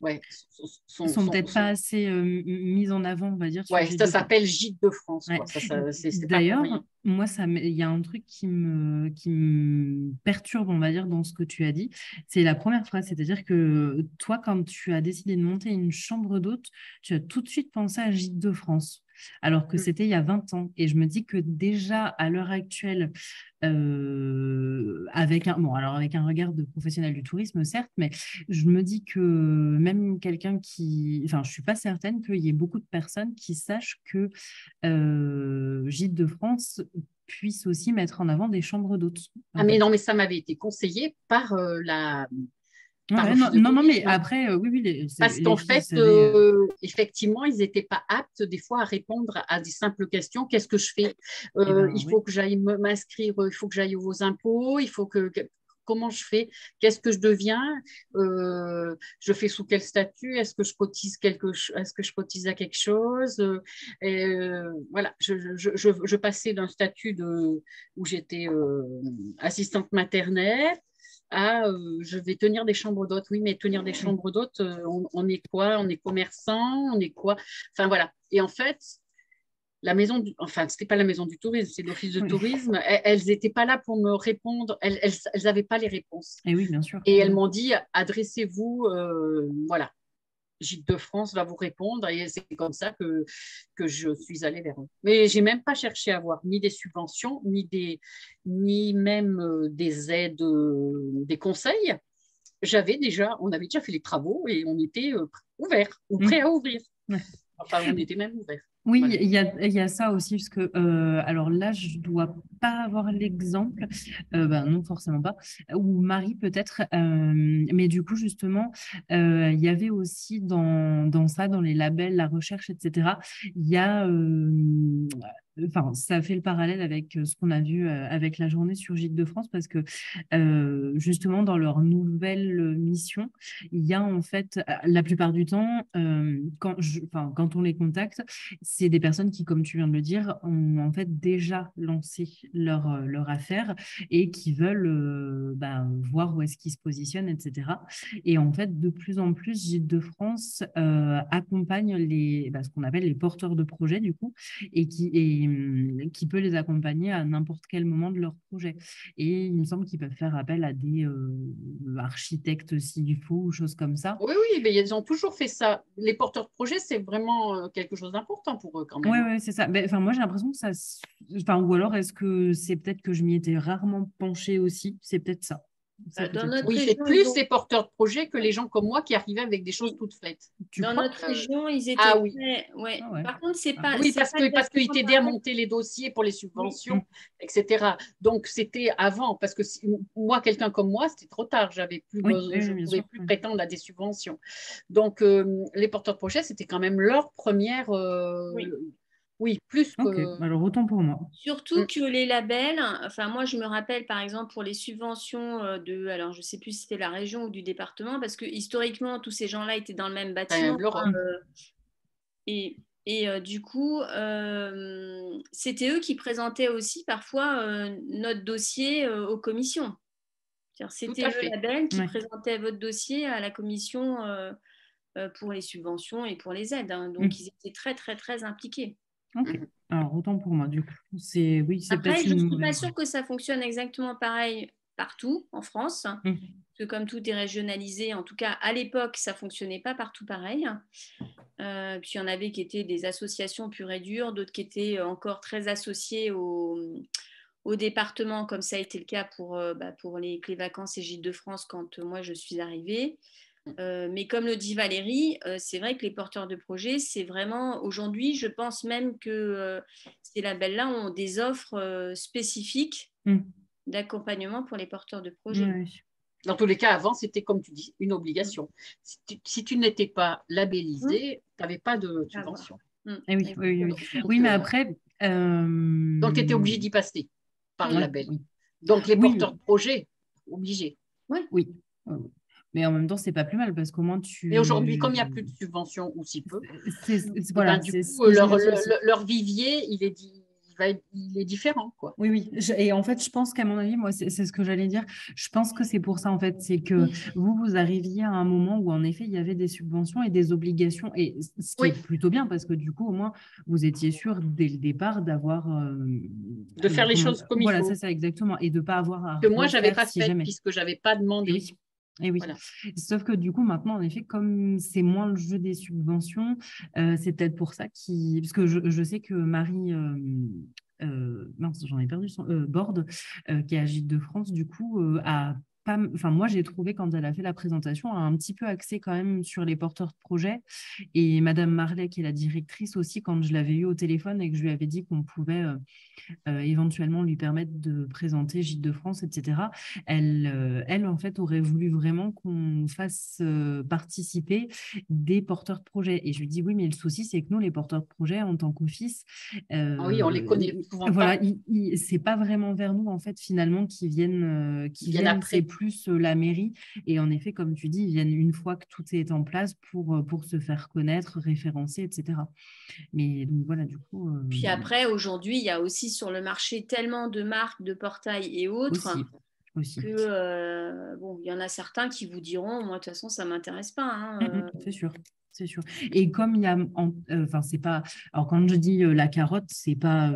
[SPEAKER 5] ouais,
[SPEAKER 1] Ils sont peut-être pas assez mis en avant, on va dire, sur
[SPEAKER 5] ouais,
[SPEAKER 1] Gîtes
[SPEAKER 5] ça
[SPEAKER 1] de France.
[SPEAKER 5] s'appelle Gîte de France.
[SPEAKER 1] Ouais.
[SPEAKER 5] Quoi. Ça, c'est pas
[SPEAKER 1] D'ailleurs,
[SPEAKER 5] pour rien.
[SPEAKER 1] moi, il y a un truc qui me perturbe, on va dire, dans ce que tu as dit. C'est la première phrase, c'est-à-dire que toi, quand tu as décidé de monter une chambre d'hôte, tu as tout de suite pensé à Gîte de France, alors que c'était il y a 20 ans. Et je me dis que déjà, à l'heure actuelle, avec avec un regard de professionnel du tourisme, certes, mais je me dis que même quelqu'un enfin, je suis pas certaine qu'il y ait beaucoup de personnes qui sachent que Gîte de France puisse aussi mettre en avant des chambres d'hôtes.
[SPEAKER 5] Ah, mais non, mais ça m'avait été conseillé par par
[SPEAKER 1] Ouais,
[SPEAKER 5] l'office de
[SPEAKER 1] non, mais
[SPEAKER 5] tourisme.
[SPEAKER 1] après, oui,
[SPEAKER 5] parce qu'en fait,
[SPEAKER 1] avaient,
[SPEAKER 5] effectivement, ils n'étaient pas aptes des fois à répondre à des simples questions. Qu'est-ce que je fais? Il faut que j'aille m'inscrire, il faut que j'aille aux impôts, il faut que comment je fais? Qu'est-ce que je deviens? Je fais sous quel statut? Est-ce que je cotise est-ce que je cotise à quelque chose? Voilà, je passais d'un statut où j'étais assistante maternelle à je vais tenir des chambres d'hôtes. Oui, mais tenir des chambres d'hôtes, on est quoi? On est commerçant, on est quoi? Enfin voilà. Et en fait, c'était pas la maison du tourisme, c'est l'office de tourisme. Elles n'étaient pas là pour me répondre. Elles n'avaient pas les réponses.
[SPEAKER 1] Et oui, bien sûr.
[SPEAKER 5] Et elles m'ont dit, adressez-vous, voilà. Gîte de France va vous répondre et c'est comme ça que je suis allée vers eux. Mais j'ai même pas cherché à avoir ni des subventions, ni même des aides, des conseils. On avait déjà fait les travaux et on était ouverts ou prêts à ouvrir. Enfin, on était même ouverts.
[SPEAKER 1] Oui, voilà. Il y a ça aussi, parce que, alors là, je ne dois pas avoir l'exemple, non, forcément pas, ou Marie peut-être, mais du coup, justement, il y avait aussi dans ça, dans les labels, la recherche, etc., il y a, enfin, ça fait le parallèle avec ce qu'on a vu avec la journée sur Gîte de France, parce que justement, dans leur nouvelle mission, il y a en fait, la plupart du temps, quand on les contacte, c'est des personnes qui, comme tu viens de le dire, ont en fait déjà lancé leur affaire et qui veulent voir où est-ce qu'ils se positionnent, etc. Et en fait, de plus en plus, Gîte de France accompagne ce qu'on appelle les porteurs de projets, du coup, et qui peut les accompagner à n'importe quel moment de leur projet. Et il me semble qu'ils peuvent faire appel à des architectes s'il faut, ou choses comme ça.
[SPEAKER 5] Oui, mais ils ont toujours fait ça. Les porteurs de projets, c'est vraiment quelque chose d'important pour eux quand même.
[SPEAKER 1] Oui, c'est ça. Moi, j'ai l'impression que ça... ou alors, est-ce que c'est peut-être que je m'y étais rarement penchée aussi? C'est peut-être ça.
[SPEAKER 5] Oui, c'est plus les porteurs de projets que les gens comme moi qui arrivaient avec des choses toutes faites.
[SPEAKER 2] Dans notre région, ils étaient
[SPEAKER 5] Ah oui.
[SPEAKER 2] Ouais. Par contre, c'est pas...
[SPEAKER 5] Oui, parce qu'ils t'aidaient à monter les dossiers pour les subventions, etc. Donc, c'était avant, parce que moi, quelqu'un comme moi, c'était trop tard. Je ne pouvais plus prétendre à des subventions. Donc, les porteurs de projets, c'était quand même leur première... Oui, plus que...
[SPEAKER 1] Alors, autant pour moi.
[SPEAKER 2] Surtout que les labels, enfin moi je me rappelle par exemple pour les subventions alors je ne sais plus si c'était la région ou du département, parce que historiquement tous ces gens-là étaient dans le même bâtiment. Du coup, c'était eux qui présentaient aussi parfois notre dossier aux commissions. C'était le label qui présentait votre dossier à la commission pour les subventions et pour les aides. Donc ils étaient très très très impliqués.
[SPEAKER 1] Ok, alors autant pour moi, du coup.
[SPEAKER 2] Après, je ne suis pas sûre que ça fonctionne exactement pareil partout en France, parce que comme tout est régionalisé, en tout cas à l'époque, ça ne fonctionnait pas partout pareil. Puis il y en avait qui étaient des associations pures et dures, d'autres qui étaient encore très associées au département, comme ça a été le cas pour les Clés Vacances et Gîtes de France quand moi je suis arrivée. Mais comme le dit Valérie, c'est vrai que les porteurs de projets, c'est vraiment, aujourd'hui, je pense même que ces labels-là ont des offres spécifiques d'accompagnement pour les porteurs de projets.
[SPEAKER 5] Dans tous les cas, avant, c'était, comme tu dis, une obligation. Si tu n'étais pas labellisé, tu n'avais pas de subvention.
[SPEAKER 1] Oui, mais après...
[SPEAKER 5] Donc, tu étais obligé d'y passer par le label. Donc, les porteurs de projets, obligés.
[SPEAKER 1] Oui. Mais en même temps, c'est pas plus mal parce qu'au moins
[SPEAKER 5] Mais aujourd'hui, comme il n'y a plus de subventions ou si peu,
[SPEAKER 1] voilà,
[SPEAKER 5] du coup, leur vivier, il est différent, quoi.
[SPEAKER 1] Oui, oui. Et en fait, je pense qu'à mon avis, moi, c'est ce que j'allais dire. Je pense que c'est pour ça, en fait, c'est que vous arriviez à un moment où, en effet, il y avait des subventions et des obligations, et ce qui est plutôt bien parce que du coup, au moins, vous étiez sûr dès le départ d'avoir
[SPEAKER 5] de faire les choses comme il faut.
[SPEAKER 1] Voilà, c'est ça, exactement, et de ne pas avoir à
[SPEAKER 5] que moi, je n'avais pas
[SPEAKER 1] si
[SPEAKER 5] fait
[SPEAKER 1] jamais.
[SPEAKER 5] puisque je n'avais pas demandé.
[SPEAKER 1] Et oui. Et oui. Voilà. Sauf que du coup, maintenant, en effet, comme c'est moins le jeu des subventions, c'est peut-être pour ça parce que je sais que Marie, mince, j'en ai perdu son Borde, qui est à Gîtes de France, du coup, a pas, enfin, moi, j'ai trouvé quand elle a fait la présentation, a un petit peu axé quand même sur les porteurs de projets. Et Madame Marlet, qui est la directrice aussi, quand je l'avais eue au téléphone et que je lui avais dit qu'on pouvait éventuellement lui permettre de présenter Gîtes de France, etc. Elle, en fait, aurait voulu vraiment qu'on fasse participer des porteurs de projets. Et je lui dis, oui, mais le souci, c'est que nous, les porteurs de projets, en tant qu'office,
[SPEAKER 5] oui, on les connaît souvent
[SPEAKER 1] voilà, c'est pas vraiment vers nous, en fait, finalement, qui viennent c'est plus la mairie. Et en effet, comme tu dis, ils viennent une fois que tout est en place pour se faire connaître, référencer, etc. Mais donc voilà, du coup.
[SPEAKER 2] Puis après, aujourd'hui, il y a aussi sur le marché tellement de marques, de portails et autres
[SPEAKER 1] aussi.
[SPEAKER 2] que bon, il y en a certains qui vous diront, moi de toute façon, ça m'intéresse pas. Hein,
[SPEAKER 1] c'est sûr. C'est sûr. Et comme il y a, enfin c'est pas. Alors quand je dis la carotte, c'est pas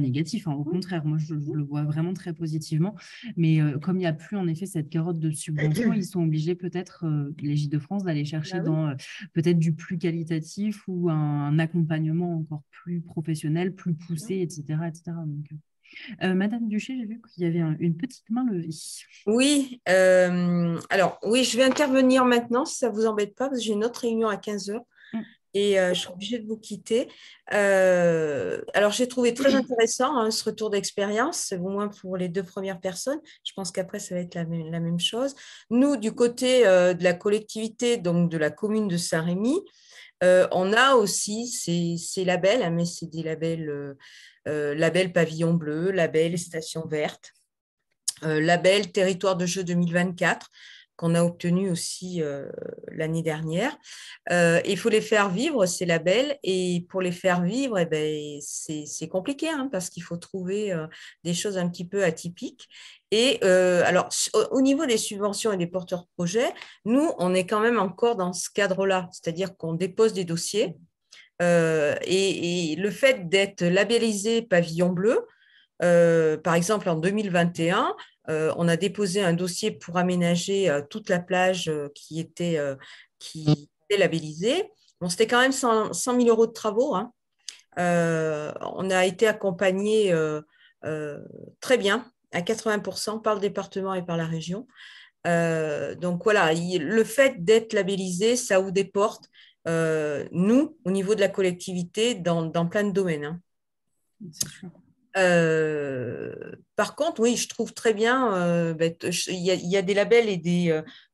[SPEAKER 1] négatif. Hein. Au contraire, moi je le vois vraiment très positivement. Mais comme il n'y a plus en effet cette carotte de subvention, ils sont obligés peut-être les Gîtes de France d'aller chercher dans peut-être du plus qualitatif ou un accompagnement encore plus professionnel, plus poussé, etc., etc. Donc, Madame Duché, j'ai vu qu'il y avait une petite main levée.
[SPEAKER 7] Oui, alors oui, je vais intervenir maintenant si ça ne vous embête pas, parce que j'ai une autre réunion à 15h et je suis obligée de vous quitter. Alors, j'ai trouvé très intéressant ce retour d'expérience, au moins pour les 2 premières personnes. Je pense qu'après, ça va être la même chose. Nous, du côté de la collectivité, donc de la commune de Saint-Rémy, on a aussi ces labels, hein, mais c'est des labels, label Pavillon Bleu, label Station Verte, label Territoire de jeu 2024, qu'on a obtenu aussi l'année dernière. Il faut les faire vivre, ces labels, et pour les faire vivre, c'est compliqué, hein, parce qu'il faut trouver des choses un petit peu atypiques. Et alors, au niveau des subventions et des porteurs de projets, nous, on est quand même encore dans ce cadre-là, c'est-à-dire qu'on dépose des dossiers. Et le fait d'être labellisé Pavillon Bleu, par exemple, en 2021, on a déposé un dossier pour aménager toute la plage qui était labellisée. Bon, c'était quand même 100 000 € de travaux. Hein. On a été accompagné très bien, à 80% par le département et par la région. Donc voilà, le fait d'être labellisé, ça ouvre des portes, nous, au niveau de la collectivité, dans plein de domaines. Hein.
[SPEAKER 1] C'est sûr.
[SPEAKER 7] Par contre, oui, je trouve très bien, il y a des labels et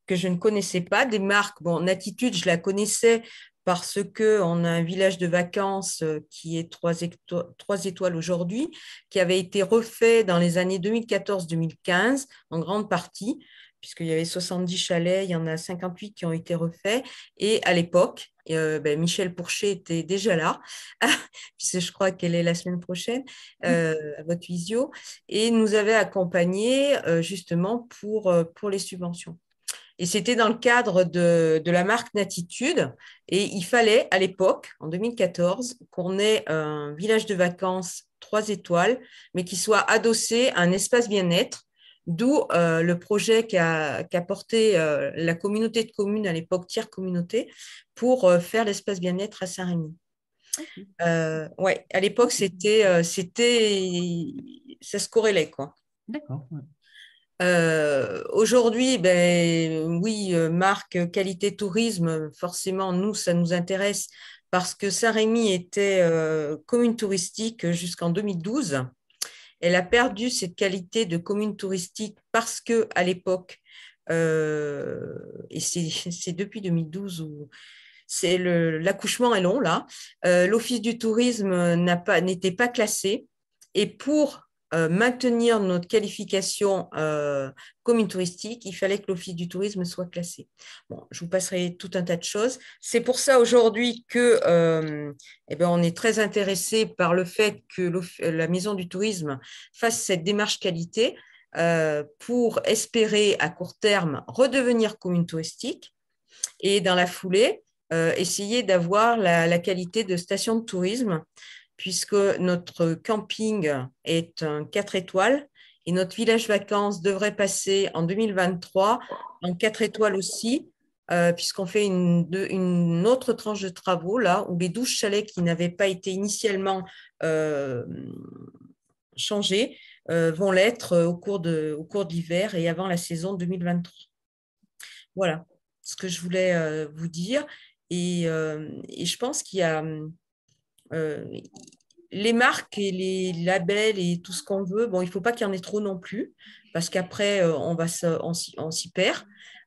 [SPEAKER 7] que je ne connaissais pas, des marques. Bon, Natitude, je la connaissais parce qu'on a un village de vacances qui est 3 étoiles aujourd'hui, qui avait été refait dans les années 2014-2015, en grande partie, puisqu'il y avait 70 chalets, il y en a 58 qui ont été refaits. Et à l'époque, Michel Pourchet était déjà là, puisque je crois qu'elle est la semaine prochaine à votre visio, et nous avait accompagnés justement pour les subventions. Et c'était dans le cadre de la marque Natitude. Et il fallait, à l'époque, en 2014, qu'on ait un village de vacances 3 étoiles, mais qui soit adossé à un espace bien-être, d'où le projet qu'a porté la communauté de communes, à l'époque Tiers Communauté, pour faire l'espace bien-être à Saint-Rémy. Ouais, à l'époque, ça se corrélait, quoi.
[SPEAKER 1] D'accord. Ouais.
[SPEAKER 7] Aujourd'hui, oui, marque qualité tourisme, forcément, nous, ça nous intéresse parce que Saint-Rémy était commune touristique jusqu'en 2012. Elle a perdu cette qualité de commune touristique parce qu'à l'époque, et c'est depuis 2012 où l'accouchement est long, là, l'Office du tourisme n'était pas classé. Et pour maintenir notre qualification commune touristique, il fallait que l'Office du tourisme soit classé. Bon, je vous passerai tout un tas de choses. C'est pour ça aujourd'hui que on est très intéressé par le fait que la Maison du tourisme fasse cette démarche qualité pour espérer à court terme redevenir commune touristique et dans la foulée, essayer d'avoir la qualité de station de tourisme, puisque notre camping est un 4 étoiles et notre village vacances devrait passer en 2023 en 4 étoiles aussi, puisqu'on fait une autre tranche de travaux, là, où les 12 chalets qui n'avaient pas été initialement changés vont l'être au cours de l'hiver et avant la saison 2023. Voilà ce que je voulais vous dire. Et je pense qu'il y a les marques et les labels et tout ce qu'on veut. Bon, il ne faut pas qu'il y en ait trop non plus, parce qu'après, on s'y perd.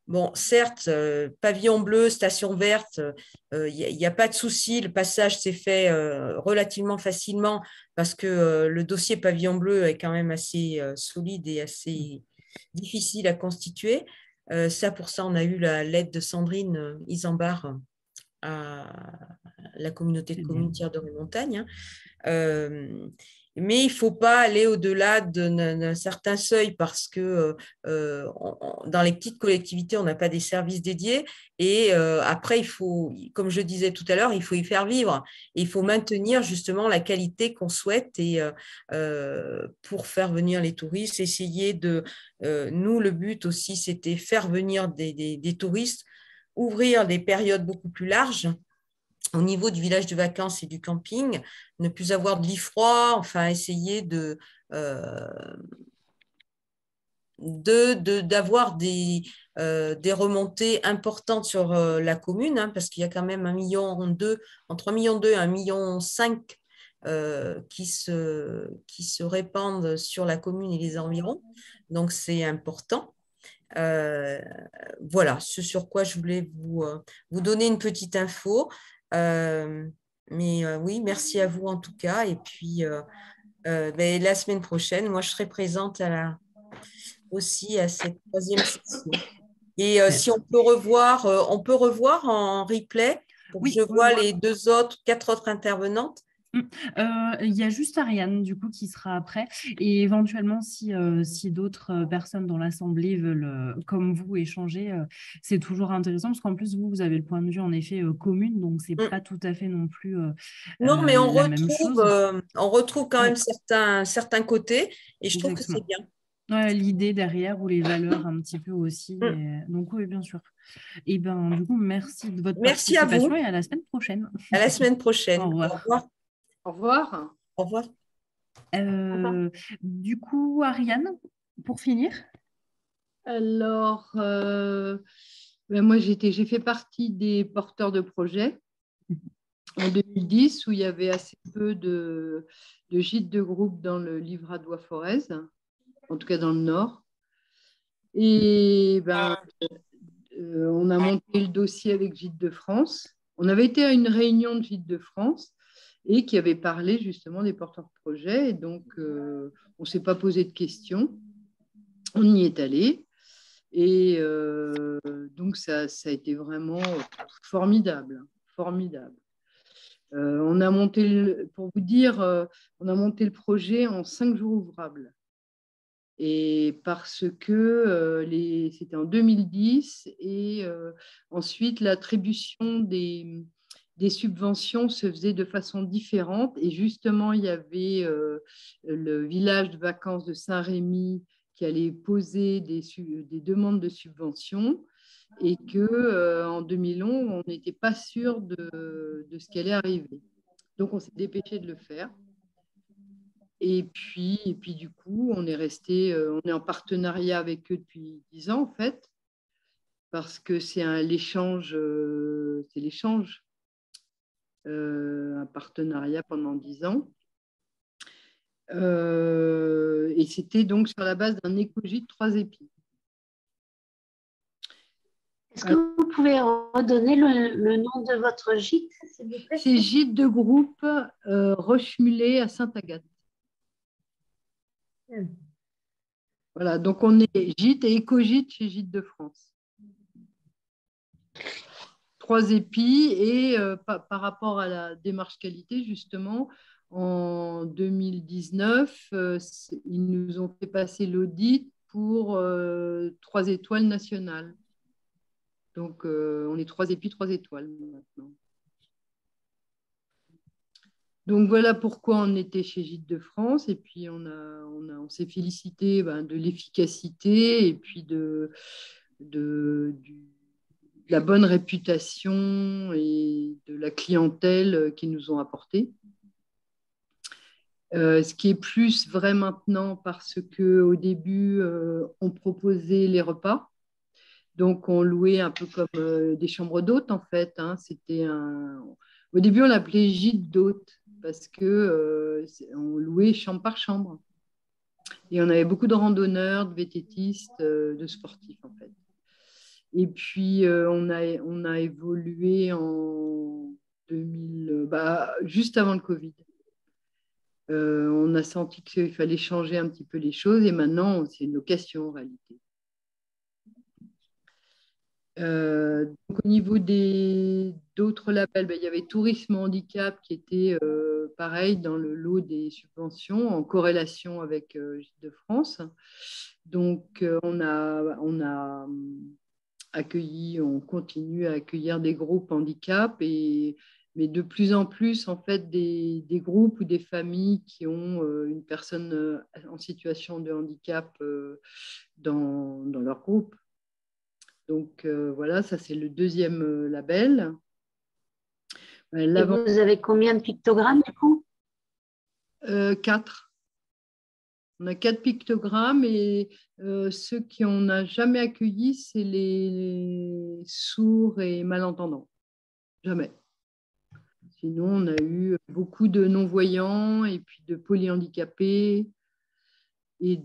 [SPEAKER 7] Bon, certes, pavillon bleu, station verte, il n'y a pas de souci. Le passage s'est fait relativement facilement parce que le dossier pavillon bleu est quand même assez solide et assez difficile à constituer. Pour ça, on a eu l'aide de Sandrine Isambard à la communauté de communes Tiers de Montagne. Mais il ne faut pas aller au-delà d'un certain seuil parce que dans les petites collectivités, on n'a pas des services dédiés. Et après, il faut, comme je disais tout à l'heure, il faut y faire vivre. Et il faut maintenir justement la qualité qu'on souhaite et pour faire venir les touristes, essayer de… nous, le but aussi, c'était faire venir des touristes, ouvrir des périodes beaucoup plus larges au niveau du village de vacances et du camping, ne plus avoir de lit froid, enfin essayer d'avoir des remontées importantes sur la commune, hein, parce qu'il y a quand même 1,2 million, entre 1,2 million et 1,5 million qui se répandent sur la commune et les environs. Donc, c'est important. Voilà, ce sur quoi je voulais vous donner une petite info. Oui, merci à vous en tout cas. Et puis, la semaine prochaine, moi, je serai présente aussi à cette 3e session. Et si on peut revoir en replay pour que je vois les 4 autres intervenantes.
[SPEAKER 1] Il y a juste Ariane du coup qui sera après et éventuellement si d'autres personnes dans l'assemblée veulent comme vous échanger, c'est toujours intéressant parce qu'en plus vous avez le point de vue en effet commune, donc c'est pas tout à fait non plus
[SPEAKER 7] non mais on retrouve quand même certains côtés et je trouve que c'est bien.
[SPEAKER 1] L'idée derrière ou les valeurs un petit peu aussi. Donc oui, bien sûr. Et ben du coup, merci de votre participation et à la semaine prochaine.
[SPEAKER 7] À la semaine prochaine.
[SPEAKER 1] Au revoir.
[SPEAKER 3] Au revoir.
[SPEAKER 7] Au revoir.
[SPEAKER 1] Du coup, Ariane, pour finir.
[SPEAKER 3] Alors, moi, j'ai fait partie des porteurs de projets en 2010 où il y avait assez peu de gîtes de groupe dans le Livradois-Forez, en tout cas dans le Nord. Et on a monté le dossier avec Gîtes de France. On avait été à une réunion de Gîtes de France et qui avait parlé justement des porteurs de projets. Et donc, on ne s'est pas posé de questions. On y est allé. Et donc, ça a été vraiment formidable. Formidable. On a monté, pour vous dire, on a monté le projet en 5 jours ouvrables. Et parce que c'était en 2010 et ensuite l'attribution des subventions se faisait de façon différente. Et justement, il y avait le village de vacances de Saint-Rémy qui allait poser des demandes de subventions et qu'en 2011, on n'était pas sûr de ce qui allait arriver. Donc, on s'est dépêché de le faire. Et puis du coup, on est en partenariat avec eux depuis 10 ans, en fait, parce que c'est l'échange, un partenariat pendant 10 ans. Et c'était donc sur la base d'un éco-gîte 3 épis.
[SPEAKER 4] Est-ce que vous pouvez redonner le nom de votre gîte, s'il vous plaît ?
[SPEAKER 3] C'est Gîte de groupe Rochemulé à Sainte-Agathe. Voilà, donc on est gîte et éco-gîte chez Gîtes de France. 3 épis et par rapport à la démarche qualité, justement, en 2019, ils nous ont fait passer l'audit pour 3 étoiles nationales. Donc, on est 3 épis, 3 étoiles maintenant. Donc, voilà pourquoi on était chez Gîtes de France. Et puis, on s'est félicité de l'efficacité et puis de la bonne réputation et de la clientèle qu'ils nous ont apporté. Ce qui est plus vrai maintenant parce qu'au début, on proposait les repas. Donc, on louait un peu comme des chambres d'hôtes, en fait. Hein. Au début, on l'appelait gîte d'hôtes parce qu'on louait chambre par chambre. Et on avait beaucoup de randonneurs, de vététistes, de sportifs, en fait. Et puis, on a évolué en 2000, juste avant le Covid. On a senti qu'il fallait changer un petit peu les choses et maintenant, c'est une location en réalité. Donc, au niveau d'autres labels, il y avait Tourisme Handicap qui était pareil dans le lot des subventions en corrélation avec Gîtes de France. Donc, on a accueilli, on continue à accueillir des groupes handicap, mais de plus en plus, en fait, des groupes ou des familles qui ont une personne en situation de handicap dans leur groupe. Donc, voilà, ça, c'est le deuxième label.
[SPEAKER 4] Et vous avez combien de pictogrammes, du coup
[SPEAKER 3] 4. On a 4 pictogrammes et ceux qu'on n'a jamais accueillis, c'est les sourds et malentendants. Jamais. Sinon, on a eu beaucoup de non-voyants et puis de polyhandicapés et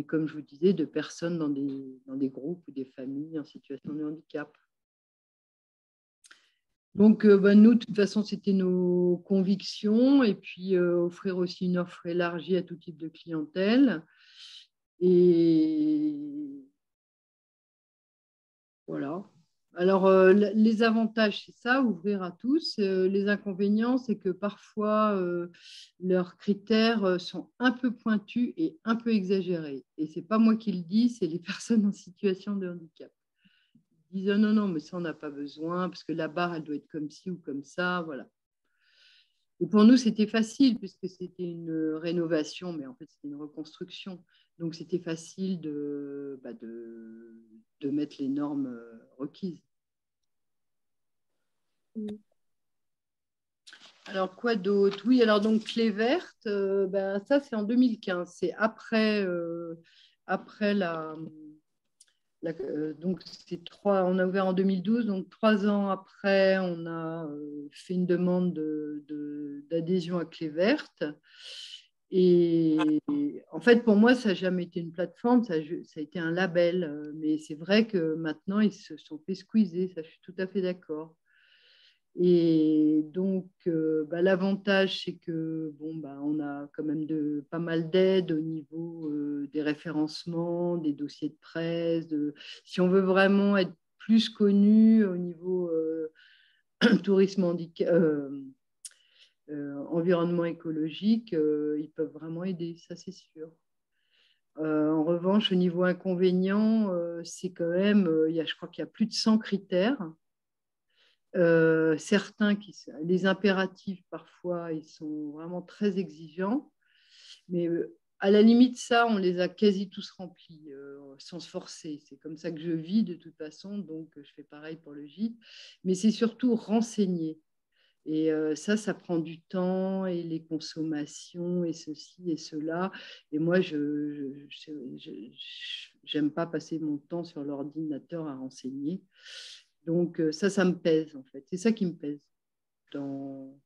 [SPEAKER 3] comme je vous disais, de personnes dans des groupes ou des familles en situation de handicap. Donc, nous, de toute façon, c'était nos convictions et puis offrir aussi une offre élargie à tout type de clientèle. Et voilà. Alors, les avantages, c'est ça, ouvrir à tous. Les inconvénients, c'est que parfois, leurs critères sont un peu pointus et un peu exagérés. Et ce n'est pas moi qui le dis, c'est les personnes en situation de handicap. Ils disent non, non, mais ça, on n'a pas besoin, parce que la barre, elle doit être comme ci ou comme ça, voilà. Et pour nous, c'était facile, puisque c'était une rénovation, mais en fait, c'était une reconstruction. Donc, c'était facile de mettre les normes requises. Alors, quoi d'autre? Oui, alors donc, Clé Verte, ça, c'est en 2015. C'est après donc, on a ouvert en 2012, donc 3 ans après, on a fait une demande d'adhésion à Clé Verte. Et en fait, pour moi, ça n'a jamais été une plateforme, ça a été un label. Mais c'est vrai que maintenant, ils se sont fait squeezer, ça, je suis tout à fait d'accord. Et donc, l'avantage, c'est que on a quand même pas mal d'aides au niveau des référencements, des dossiers de presse. Si on veut vraiment être plus connu au niveau tourisme environnement écologique, ils peuvent vraiment aider, ça c'est sûr. En revanche, au niveau inconvénient, c'est quand même, je crois qu'il y a plus de 100 critères. Certains les impératifs parfois ils sont vraiment très exigeants, mais à la limite ça on les a quasi tous remplis sans se forcer. C'est comme ça que je vis de toute façon, donc je fais pareil pour le gîte, mais c'est surtout renseigner et ça prend du temps et les consommations et ceci et cela, et moi j'aime pas passer mon temps sur l'ordinateur à renseigner. Donc, ça me pèse, en fait. C'est ça qui me pèse dans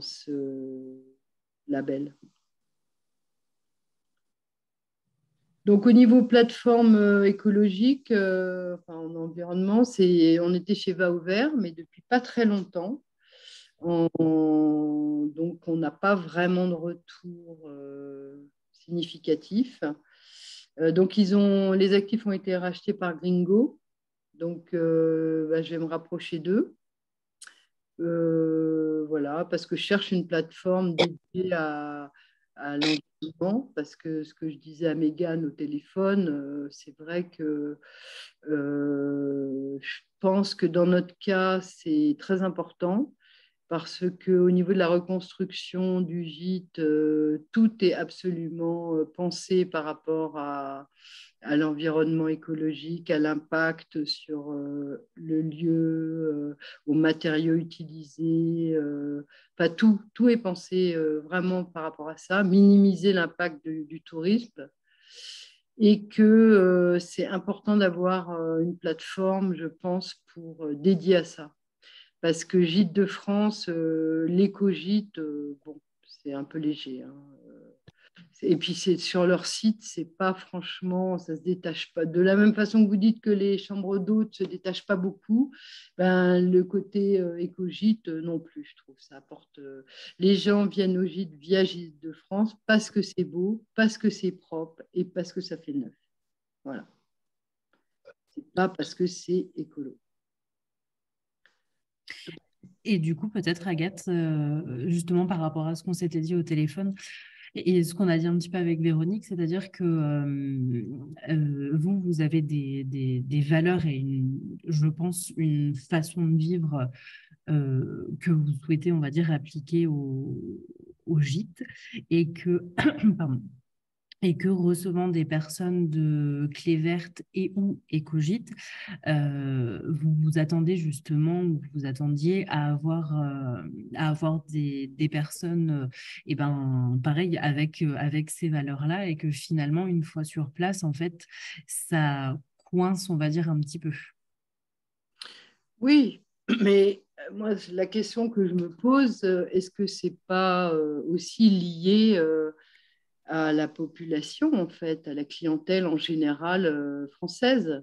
[SPEAKER 3] ce label. Donc, au niveau plateforme écologique, en environnement, on était chez Va Vert, mais depuis pas très longtemps. Donc, on n'a pas vraiment de retour significatif. Donc, les actifs ont été rachetés par Gringo. Donc, je vais me rapprocher d'eux. Voilà, parce que je cherche une plateforme dédiée à l'environnement, parce que ce que je disais à Mégane au téléphone, c'est vrai que je pense que dans notre cas, c'est très important, parce qu'au niveau de la reconstruction du gîte, tout est absolument pensé par rapport à l'environnement écologique, à l'impact sur le lieu, aux matériaux utilisés. Enfin, tout est pensé vraiment par rapport à ça, minimiser l'impact du tourisme. Et que c'est important d'avoir une plateforme, je pense, pour dédiée à ça. Parce que Gîtes de France, l'éco-gîte, bon, c'est un peu léger, hein. Et puis sur leur site, c'est pas franchement, ça se détache pas. De la même façon que vous dites que les chambres d'hôtes se détachent pas beaucoup, ben, le côté éco-gîte non plus, je trouve. Ça apporte. Les gens viennent au gîte via Gîtes de France parce que c'est beau, parce que c'est propre et parce que ça fait neuf. Voilà. C'est pas parce que c'est écolo.
[SPEAKER 1] Et du coup, peut-être, Agathe, justement par rapport à ce qu'on s'était dit au téléphone et ce qu'on a dit un petit peu avec Véronique, c'est-à-dire que vous avez des valeurs et je pense une façon de vivre que vous souhaitez, on va dire, appliquer au gîte et que, pardon, et que recevant des personnes de Clé Verte et ou Écogite, vous vous attendez justement, ou vous attendiez à avoir des personnes, et ben, pareil, avec ces valeurs-là, et que finalement, une fois sur place, en fait, ça coince, on va dire, un petit peu.
[SPEAKER 3] Oui, mais moi, la question que je me pose, est-ce que c'est pas aussi lié à la population, en fait, à la clientèle en général française?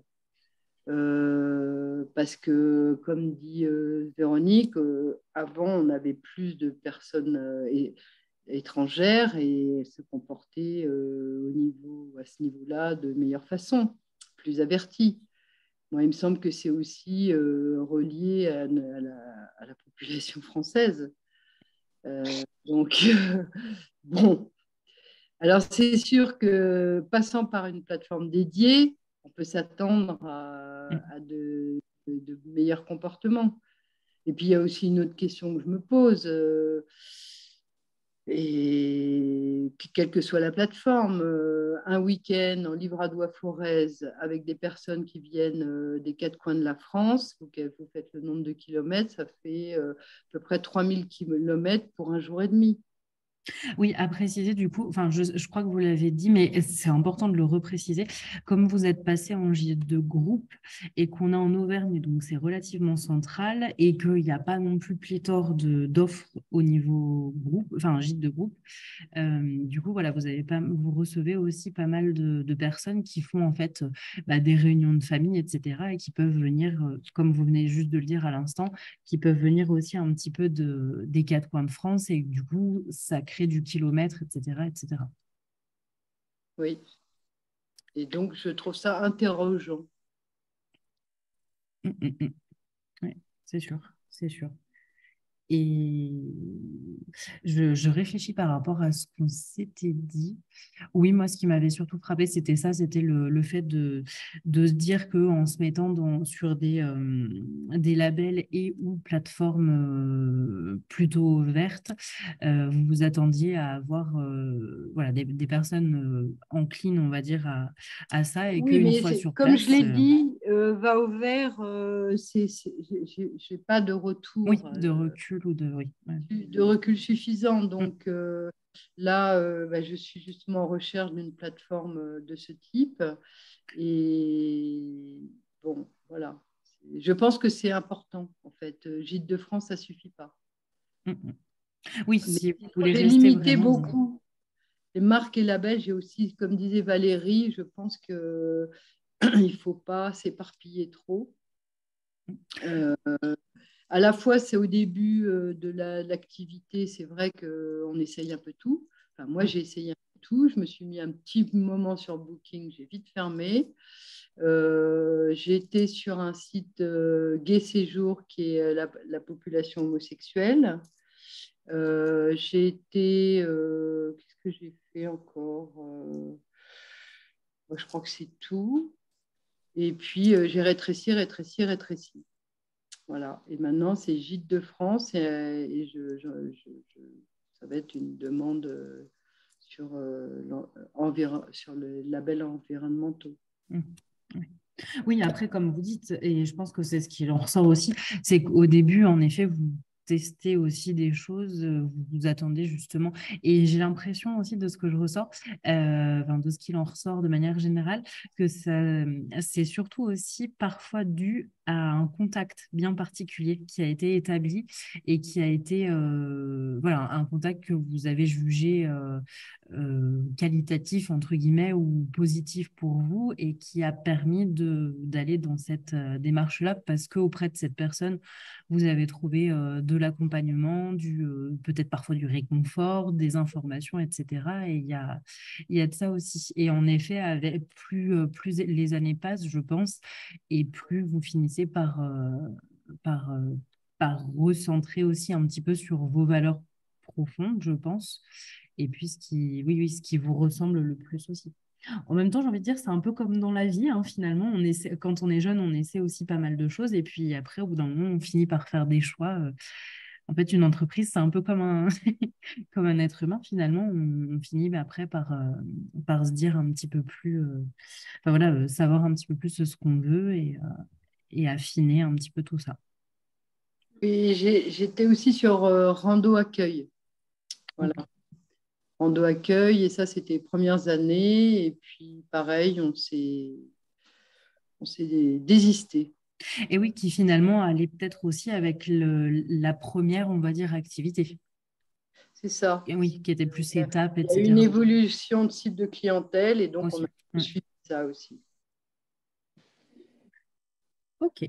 [SPEAKER 3] Parce que, comme dit Véronique, avant, on avait plus de personnes étrangères et elles se comportaient à ce niveau-là de meilleure façon, plus averties. Moi, il me semble que c'est aussi relié à la population française. Donc, bon. Alors, c'est sûr que passant par une plateforme dédiée, on peut s'attendre à de meilleurs comportements. Et puis, il y a aussi une autre question que je me pose. Et quelle que soit la plateforme, un week-end en Livradois-Forez avec des personnes qui viennent des quatre coins de la France, vous faites le nombre de kilomètres, ça fait à peu près 3000 kilomètres pour un jour et demi.
[SPEAKER 1] Oui, à préciser du coup, enfin, je crois que vous l'avez dit, mais c'est important de le repréciser. Comme vous êtes passé en gîte de groupe et qu'on est en Auvergne, donc c'est relativement central et qu'il n'y a pas non plus pléthore d'offres au niveau groupe, enfin gîte de groupe. Du coup, voilà, vous recevez aussi pas mal de personnes qui font en fait des réunions de famille, etc. et qui peuvent venir, comme vous venez juste de le dire à l'instant, qui peuvent venir aussi un petit peu des quatre coins de France et du coup, ça crée du kilomètre, etc., etc.
[SPEAKER 3] Oui. Et donc, je trouve ça interrogeant.
[SPEAKER 1] Oui, c'est sûr, c'est sûr. Et je réfléchis par rapport à ce qu'on s'était dit. Oui, moi, ce qui m'avait surtout frappé, c'était ça, c'était le fait de se dire qu'en se mettant sur des labels et ou plateformes plutôt vertes, vous vous attendiez à avoir voilà, des personnes enclines, on va dire, à ça, et
[SPEAKER 3] oui,
[SPEAKER 1] qu'une
[SPEAKER 3] mais
[SPEAKER 1] fois sur
[SPEAKER 3] comme
[SPEAKER 1] place...
[SPEAKER 3] je l'ai dit, va au vert, je n'ai pas de retour.
[SPEAKER 1] Oui, de recul ou de... Oui.
[SPEAKER 3] De recul suffisant. Donc là, je suis justement en recherche d'une plateforme de ce type. Et bon, voilà. Je pense que c'est important, en fait. Gîte de France, ça ne suffit pas.
[SPEAKER 1] Oui, si vous voulez
[SPEAKER 3] j'ai
[SPEAKER 1] rester
[SPEAKER 3] limité
[SPEAKER 1] vraiment...
[SPEAKER 3] beaucoup. Les marques et labels, j'ai aussi, comme disait Valérie, je pense qu'il ne faut pas s'éparpiller trop. à la fois, c'est au début de l'activité, c'est vrai qu'on essaye un peu tout. Enfin, moi, j'ai essayé un peu tout. Je me suis mis un petit moment sur Booking, j'ai vite fermé. J'ai été sur un site Gay Séjour qui est la population homosexuelle. J'ai été... qu'est-ce que j'ai fait encore je crois que c'est tout. Et puis, j'ai rétréci. Voilà. Et maintenant, c'est Gîtes de France et ça va être une demande sur le label environnementaux.
[SPEAKER 1] Oui, après, comme vous dites, et je pense que c'est ce qui en ressort aussi, c'est qu'au début, en effet, vous testez aussi des choses, vous vous attendez justement, et j'ai l'impression aussi de ce que je ressors, de ce qu'il en ressort de manière générale, que c'est surtout aussi parfois dû à un contact bien particulier qui a été établi et qui a été un contact que vous avez jugé qualitatif, entre guillemets, ou positif pour vous et qui a permis d'aller dans cette démarche-là parce qu'auprès de cette personne, vous avez trouvé de l'accompagnement, peut-être parfois du réconfort, des informations, etc. Et il y a de ça aussi. Et en effet, plus les années passent, je pense, et plus vous finissez par, euh, par recentrer aussi un petit peu sur vos valeurs profondes, je pense. Et puis, ce qui vous ressemble le plus aussi. En même temps, j'ai envie de dire, c'est un peu comme dans la vie, hein, finalement. Quand on est jeune, on essaie aussi pas mal de choses. Et puis après, au bout d'un moment, on finit par faire des choix. En fait, une entreprise, c'est un peu comme comme un être humain, finalement. On finit après par se dire un petit peu plus, savoir un petit peu plus ce qu'on veut et affiner un petit peu tout ça.
[SPEAKER 3] Et j'étais aussi sur Rando Accueil. Voilà. Okay. Rando Accueil, et ça, c'était les premières années. Et puis, pareil, on s'est désisté.
[SPEAKER 1] Et oui, qui finalement allait peut-être aussi avec la première, on va dire, activité.
[SPEAKER 3] C'est ça.
[SPEAKER 1] Et oui, qui était plus étape, etc.
[SPEAKER 3] Il y a une évolution de type de clientèle et donc aussi. On a suivi ça aussi.
[SPEAKER 1] Ok.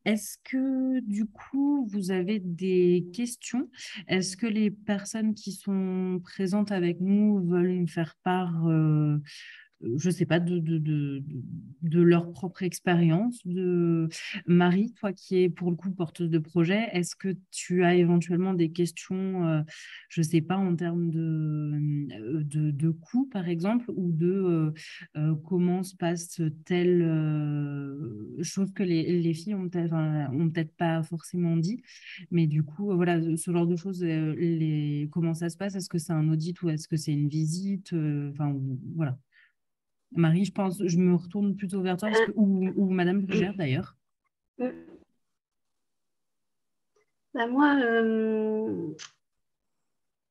[SPEAKER 1] Est-ce que du coup, vous avez des questions? Est-ce que les personnes qui sont présentes avec nous veulent nous faire part, je ne sais pas, de leur propre expérience? Marie, toi qui es pour le coup porteuse de projet, est-ce que tu as éventuellement des questions, je ne sais pas, en termes de coûts, par exemple, ou comment se passe telle chose que les filles ont peut-être pas forcément dit, mais du coup, voilà, ce genre de choses, comment ça se passe? Est-ce que c'est un audit ou est-ce que c'est une visite? Voilà. Marie, je pense, je me retourne plutôt vers toi, ou Madame Brugère d'ailleurs.
[SPEAKER 4] Moi,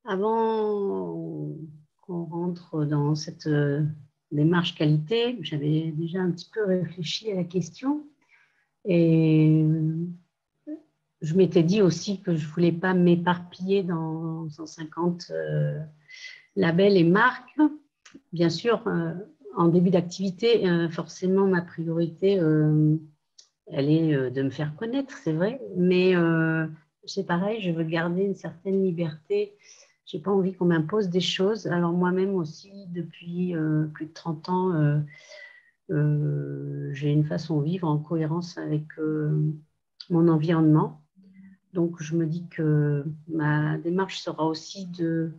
[SPEAKER 4] avant qu'on rentre dans cette démarche qualité, j'avais déjà un petit peu réfléchi à la question et je m'étais dit aussi que je ne voulais pas m'éparpiller dans 150 labels et marques. Bien sûr, en début d'activité, forcément, ma priorité, elle est de me faire connaître, c'est vrai, mais c'est pareil, je veux garder une certaine liberté. Je n'ai pas envie qu'on m'impose des choses. Alors moi-même aussi, depuis plus de 30 ans, j'ai une façon de vivre en cohérence avec mon environnement. Donc, je me dis que ma démarche sera aussi de,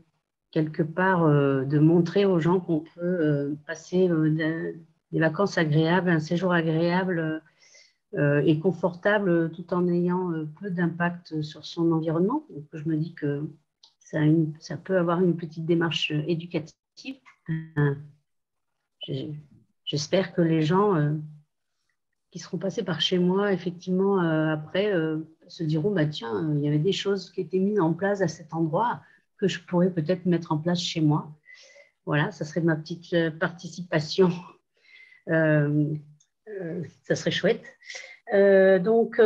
[SPEAKER 4] quelque part, de montrer aux gens qu'on peut passer des vacances agréables, un séjour agréable et confortable tout en ayant peu d'impact sur son environnement. Donc, je me dis que ça peut avoir une petite démarche éducative. J'espère que les gens qui seront passés par chez moi, effectivement, après, se diront, bah, tiens, il y avait des choses qui étaient mises en place à cet endroit que je pourrais peut-être mettre en place chez moi. Voilà, ça serait ma petite participation. Ça serait chouette. Donc,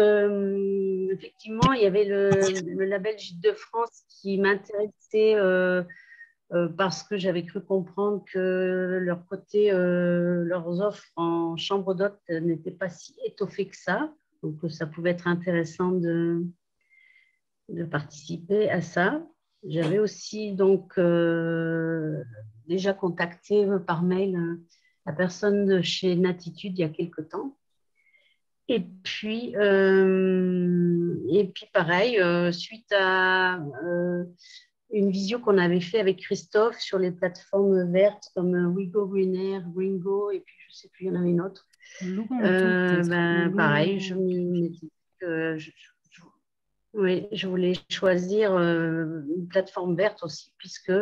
[SPEAKER 4] effectivement, il y avait le label Gîtes de France qui m'intéressait parce que j'avais cru comprendre que leurs offres en chambre d'hôte n'étaient pas si étoffées que ça. Donc, ça pouvait être intéressant de participer à ça. J'avais aussi donc déjà contacté par mail la personne de chez Natitude il y a quelque temps. Et puis pareil, suite à une visio qu'on avait fait avec Christophe sur les plateformes vertes comme WeGo Green Air, Gringo, et puis je ne sais plus, il y en avait une autre. Pareil, je m'étais dit que oui, je voulais choisir une plateforme verte aussi, puisque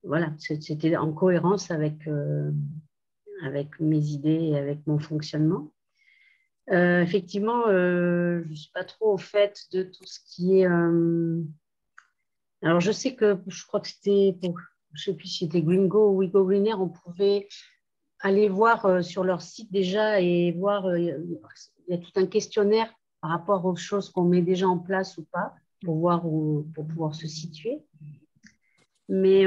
[SPEAKER 4] voilà, c'était en cohérence avec mes idées et avec mon fonctionnement. Effectivement, je ne suis pas trop au fait de tout ce qui est... alors, je sais que je crois que c'était, je ne sais plus si c'était Gringo ou WeGo Green Air, on pouvait aller voir sur leur site déjà et voir, il y a tout un questionnaire par rapport aux choses qu'on met déjà en place ou pas, pour voir pour pouvoir se situer. Mais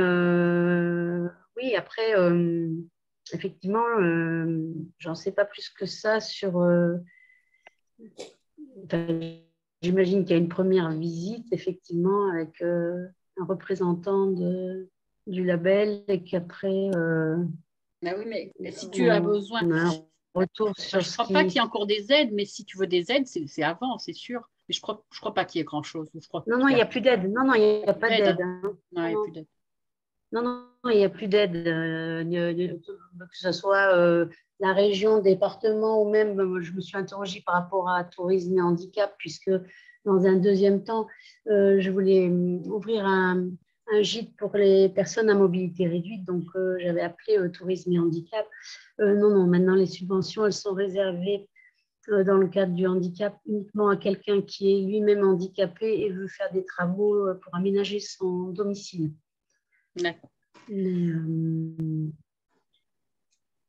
[SPEAKER 4] oui, après, effectivement, j'en sais pas plus que ça sur... j'imagine qu'il y a une première visite, effectivement, avec un représentant du label et qu'après...
[SPEAKER 5] Ben oui, mais si tu as besoin...
[SPEAKER 4] Retour sur
[SPEAKER 5] je ne crois pas qu'il y ait encore des aides, mais si tu veux des aides, c'est avant, c'est sûr. Mais je crois pas qu'il y ait grand-chose.
[SPEAKER 4] Non, il n'y a plus d'aide. Non, il n'y a pas d'aide.
[SPEAKER 5] Non, il n'y a plus d'aide.
[SPEAKER 4] Non, il n'y a plus d'aide. Que ce soit la région, département ou même, je me suis interrogée par rapport à tourisme et handicap, puisque dans un deuxième temps, je voulais ouvrir un gîte pour les personnes à mobilité réduite. Donc, j'avais appelé tourisme et handicap. Non, maintenant, les subventions, elles sont réservées dans le cadre du handicap uniquement à quelqu'un qui est lui-même handicapé et veut faire des travaux pour aménager son domicile.
[SPEAKER 5] D'accord.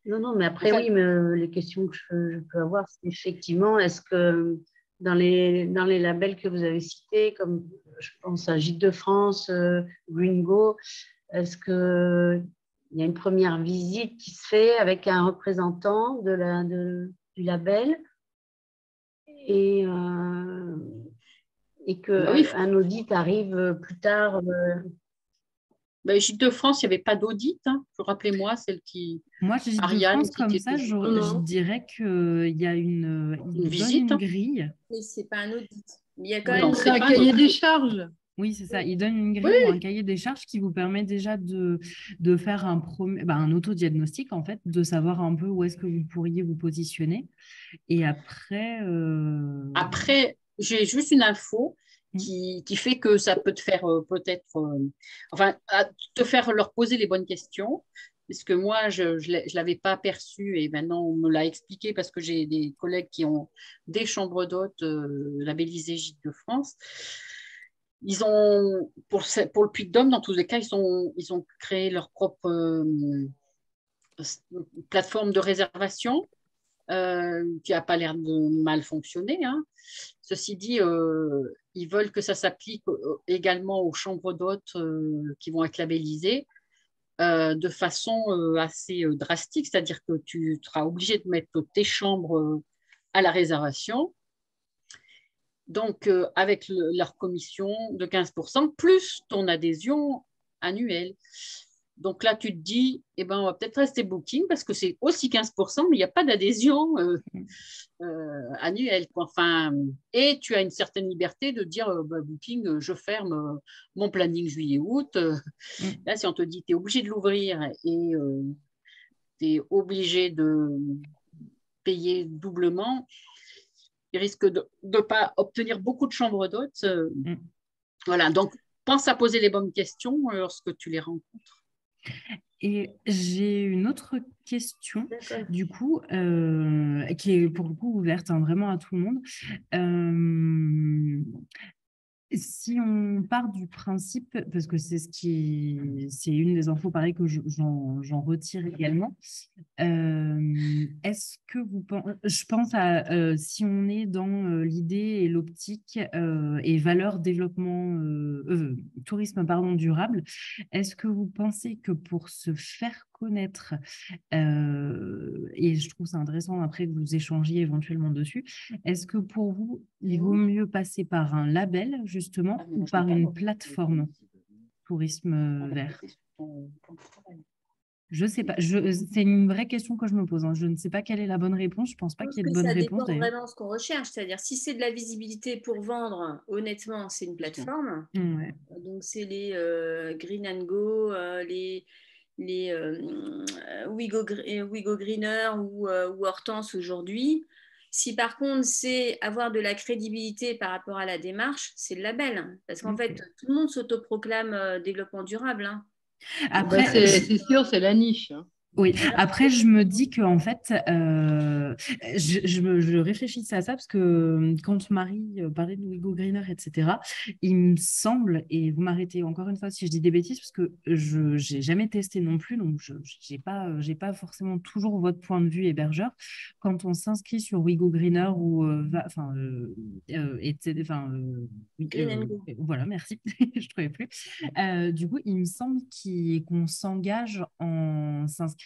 [SPEAKER 4] Non, mais après, oui, mais les questions que je peux avoir, c'est effectivement, est-ce que dans les labels que vous avez cités, comme je pense à Gîtes de France, Gringo, est-ce qu'il y a une première visite qui se fait avec un représentant du label et qu'un audit arrive plus tard
[SPEAKER 5] Gîtes de France, il n'y avait pas d'audit. Hein. Rappelez-moi, celle qui...
[SPEAKER 1] Moi, Gîtes de France, comme ça, je dirais qu'il y a une
[SPEAKER 5] visite,
[SPEAKER 1] une grille.
[SPEAKER 2] Mais ce n'est pas un audit. Il y a quand même
[SPEAKER 3] un cahier des charges.
[SPEAKER 1] Oui, c'est ça. Il donne une grille ou un cahier des charges qui vous permet déjà de faire un autodiagnostic, en fait, de savoir un peu où est-ce que vous pourriez vous positionner. Et après...
[SPEAKER 5] Après, j'ai juste une info qui fait que ça peut te faire peut-être... te faire leur poser les bonnes questions. Parce que moi, je ne l'avais pas perçu et maintenant, on me l'a expliqué parce que j'ai des collègues qui ont des chambres d'hôtes labellisées Gîtes de France. Ils ont, pour le Puy-de-Dôme, dans tous les cas, ils ont créé leur propre plateforme de réservation qui n'a pas l'air de mal fonctionner. Hein. Ceci dit, ils veulent que ça s'applique également aux chambres d'hôtes qui vont être labellisées de façon assez drastique, c'est-à-dire que tu seras obligé de mettre tes chambres à la réservation. Donc, avec leur commission de 15%, plus ton adhésion annuelle. Donc là, tu te dis, on va peut-être rester Booking parce que c'est aussi 15%, mais il n'y a pas d'adhésion annuelle. Enfin, et tu as une certaine liberté de dire, Booking, je ferme mon planning juillet-août. Là, si on te dit, tu es obligé de l'ouvrir et tu es obligé de payer doublement, il risque de ne pas obtenir beaucoup de chambres d'hôtes. Voilà, donc pense à poser les bonnes questions lorsque tu les rencontres.
[SPEAKER 1] Et j'ai une autre question, du coup, qui est pour le coup ouverte vraiment à tout le monde. Si on part du principe, parce que c'est une des infos pareil que j'en retire également, est-ce que vous pensez, je pense à si on est dans l'idée et l'optique et valeur développement tourisme durable, est-ce que vous pensez que pour se faire connaître, et je trouve ça intéressant après que vous échangiez éventuellement dessus. Est-ce que pour vous, il vaut mieux passer par un label, justement, ou par une plateforme tourisme vert? Je ne sais pas. C'est une vraie question que je me pose, hein. Je ne sais pas quelle est la bonne réponse. Je ne pense pas qu'il y ait de bonne réponse.
[SPEAKER 2] Ça dépend vraiment de ce qu'on recherche. C'est-à-dire, si c'est de la visibilité pour vendre, honnêtement, c'est une plateforme.
[SPEAKER 1] Ouais.
[SPEAKER 2] Donc, c'est les Green and Go, les Wigo Greener ou Hortense aujourd'hui. Si par contre, c'est avoir de la crédibilité par rapport à la démarche, c'est le label. Parce qu'en fait, tout le monde s'autoproclame développement durable, hein.
[SPEAKER 3] Après, c'est sûr, c'est la niche, hein.
[SPEAKER 1] Oui, après, je me dis qu'en fait, je réfléchissais à ça parce que quand Marie parlait de Wigo Greener, etc., il me semble, et vous m'arrêtez encore une fois si je dis des bêtises, parce que je n'ai jamais testé non plus, donc je n'ai pas forcément toujours votre point de vue hébergeur. Quand on s'inscrit sur Wigo Greener ou, voilà, merci, je ne trouvais plus. Du coup, il me semble qu'on s'engage en s'inscrivant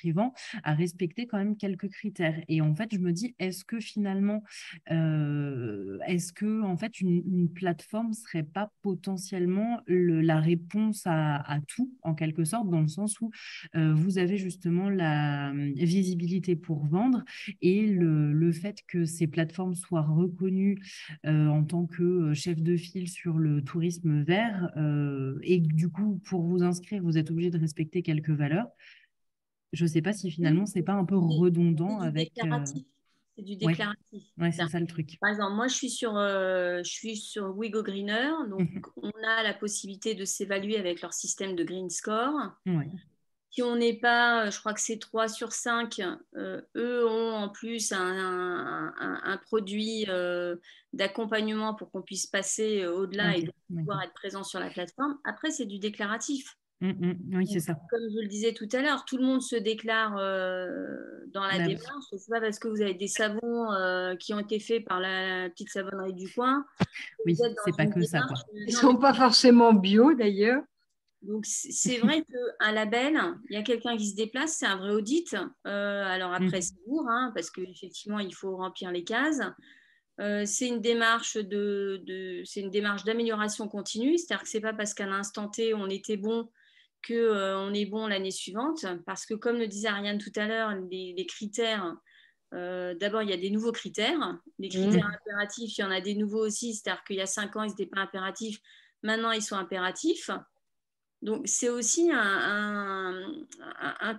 [SPEAKER 1] à respecter quand même quelques critères. Et en fait, je me dis, est-ce que finalement, est-ce que en fait, une plateforme serait pas potentiellement la réponse à tout, en quelque sorte, dans le sens où vous avez justement la visibilité pour vendre et le fait que ces plateformes soient reconnues en tant que chef de file sur le tourisme vert et du coup, pour vous inscrire, vous êtes obligé de respecter quelques valeurs. Je ne sais pas si finalement, ce n'est pas un peu redondant avec…
[SPEAKER 2] C'est du déclaratif.
[SPEAKER 1] Ouais, c'est ça le truc.
[SPEAKER 2] Par exemple, moi, je suis sur Wigo Greener, donc on a la possibilité de s'évaluer avec leur système de Green Score.
[SPEAKER 1] Ouais.
[SPEAKER 2] Si on n'est pas, je crois que c'est 3 sur 5, eux ont en plus un produit d'accompagnement pour qu'on puisse passer au-delà et donc pouvoir être présent sur la plateforme. Après, c'est du déclaratif.
[SPEAKER 1] Oui, c'est ça.
[SPEAKER 2] Comme je le disais tout à l'heure, tout le monde se déclare dans la démarche. Ce n'est pas parce que vous avez des savons qui ont été faits par la petite savonnerie du coin.
[SPEAKER 1] Oui, c'est pas que ça, quoi.
[SPEAKER 3] Ils ne sont pas forcément bio, d'ailleurs.
[SPEAKER 2] Donc, c'est vrai qu'un label, il y a quelqu'un qui se déplace, c'est un vrai audit. Alors après, c'est lourd, hein, parce qu'effectivement, il faut remplir les cases. C'est une démarche d'amélioration continue. C'est-à-dire que ce n'est pas parce qu'à l'instant T, on était bon qu'on est bon l'année suivante. Parce que comme le disait Ariane tout à l'heure, les critères, d'abord, il y a des nouveaux critères. Les critères impératifs, il y en a des nouveaux aussi. C'est-à-dire qu'il y a 5 ans, ils n'étaient pas impératifs. Maintenant, ils sont impératifs. Donc, c'est aussi un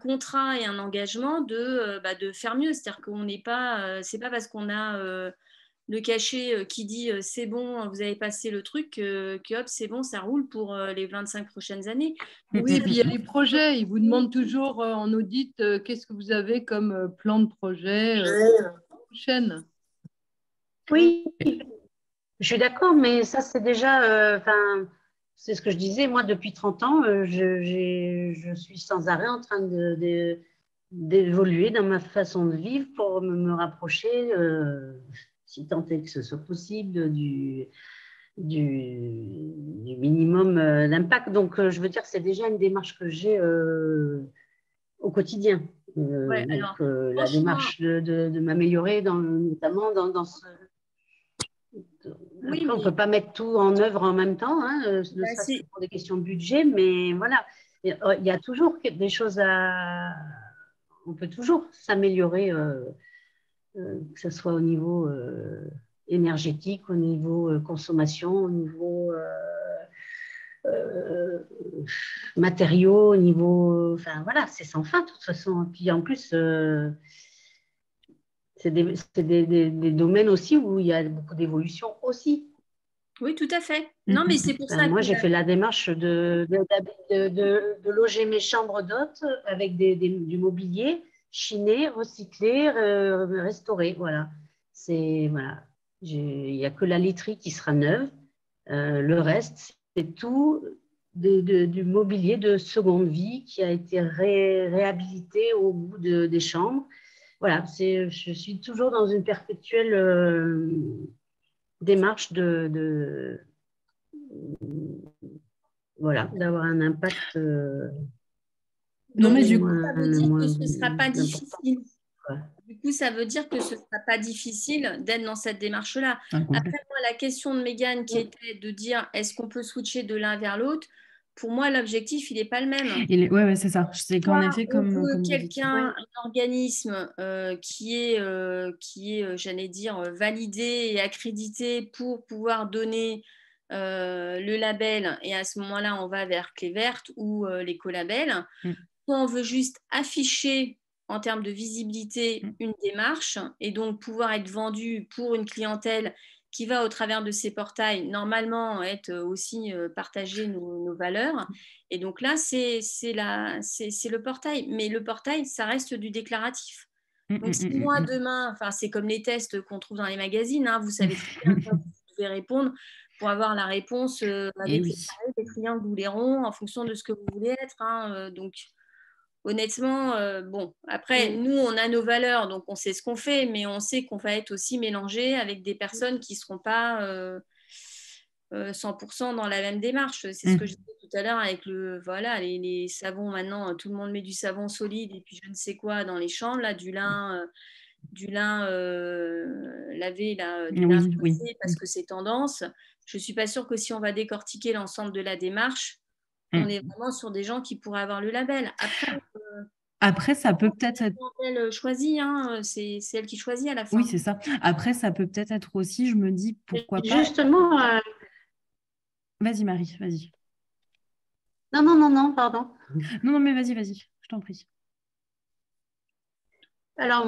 [SPEAKER 2] contrat et un engagement de faire mieux. C'est-à-dire qu'on n'est pas, c'est pas parce qu'on a le cachet qui dit c'est bon, vous avez passé le truc, que hop, c'est bon, ça roule pour les 25 prochaines années.
[SPEAKER 3] Oui, et puis il y a les projets. Ils vous demandent toujours en audit qu'est-ce que vous avez comme plan de projet prochaine.
[SPEAKER 4] Oui, je suis d'accord, mais ça, c'est déjà. C'est ce que je disais, moi, depuis 30 ans, je suis sans arrêt en train d'évoluer dans ma façon de vivre pour me rapprocher, si tant est que ce soit possible, du minimum d'impact. Donc, je veux dire, c'est déjà une démarche que j'ai au quotidien. La démarche de m'améliorer, notamment dans ce… Après, on ne peut pas mettre tout en œuvre en même temps, hein, ne serait-ce que pour des questions de budget, mais voilà, il y a toujours des choses on peut toujours s'améliorer, que ce soit au niveau énergétique, au niveau consommation, au niveau matériaux, au niveau… Enfin, voilà, c'est sans fin, de toute façon. Et puis, en plus… c'est des domaines aussi où il y a beaucoup d'évolution aussi.
[SPEAKER 2] Oui, tout à fait. Non, mais c'est pour ça
[SPEAKER 4] moi, j'ai fait la démarche de loger mes chambres d'hôtes avec du mobilier chiné, recyclé, restauré. Voilà. Voilà. Il n'y a que la literie qui sera neuve. Le reste, c'est tout du mobilier de seconde vie qui a été réhabilité au bout des chambres. Voilà, je suis toujours dans une perpétuelle démarche voilà, d'avoir un impact
[SPEAKER 1] Non, mais du coup,
[SPEAKER 2] ça veut dire que ce ne sera pas difficile. Du coup, ça veut dire que ce ne sera pas difficile d'être dans cette démarche-là. Après, moi, la question de Mégane qui était de dire est-ce qu'on peut switcher de l'un vers l'autre, pour moi, l'objectif, il n'est pas le même.
[SPEAKER 1] Oui, c'est ça. C'est qu'en effet, comme
[SPEAKER 2] quelqu'un, un organisme qui est j'allais dire, validé et accrédité pour pouvoir donner le label, et à ce moment-là, on va vers Clé Verte ou l'écolabel. Soit on veut juste afficher en termes de visibilité une démarche et donc pouvoir être vendu pour une clientèle qui va au travers de ces portails normalement être aussi partager nos valeurs. Et donc là, c'est le portail. Mais le portail, ça reste du déclaratif. Donc si moi demain, c'est comme les tests qu'on trouve dans les magazines, hein, vous savez très bien quoi vous devez répondre pour avoir la réponse avec les triangles ou les ronds en fonction de ce que vous voulez être. Hein, donc honnêtement, après, nous, on a nos valeurs, donc on sait ce qu'on fait, mais on sait qu'on va être aussi mélangé avec des personnes qui ne seront pas 100% dans la même démarche. C'est ce que je disais tout à l'heure avec les savons. Maintenant, tout le monde met du savon solide et puis je ne sais quoi dans les chambres, là, du lin lavé, du lin froissé, parce que c'est tendance. Je ne suis pas sûre que si on va décortiquer l'ensemble de la démarche, on est vraiment sur des gens qui pourraient avoir le label.
[SPEAKER 1] Après, ça peut peut-être être...
[SPEAKER 2] Elle choisit, hein, c'est elle qui choisit à la fin.
[SPEAKER 1] Oui, c'est ça. Après, ça peut peut-être être aussi, je me dis, pourquoi pas...
[SPEAKER 4] Justement...
[SPEAKER 1] Vas-y, Marie, vas-y.
[SPEAKER 4] Non, pardon.
[SPEAKER 1] Non, mais vas-y, je t'en prie.
[SPEAKER 4] Alors,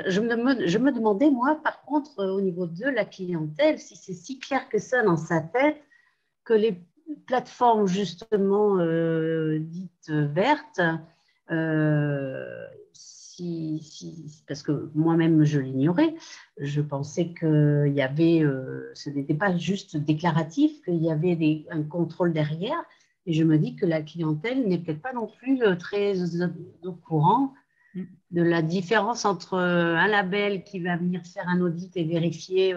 [SPEAKER 4] je me demandais, moi, par contre, au niveau de la clientèle, si c'est si clair que ça dans sa tête, que les plateformes, justement, dites vertes, parce que moi-même, je l'ignorais, je pensais qu'il y avait, ce n'était pas juste déclaratif, qu'il y avait un contrôle derrière, et je me dis que la clientèle n'est peut-être pas non plus très au courant de la différence entre un label qui va venir faire un audit et vérifier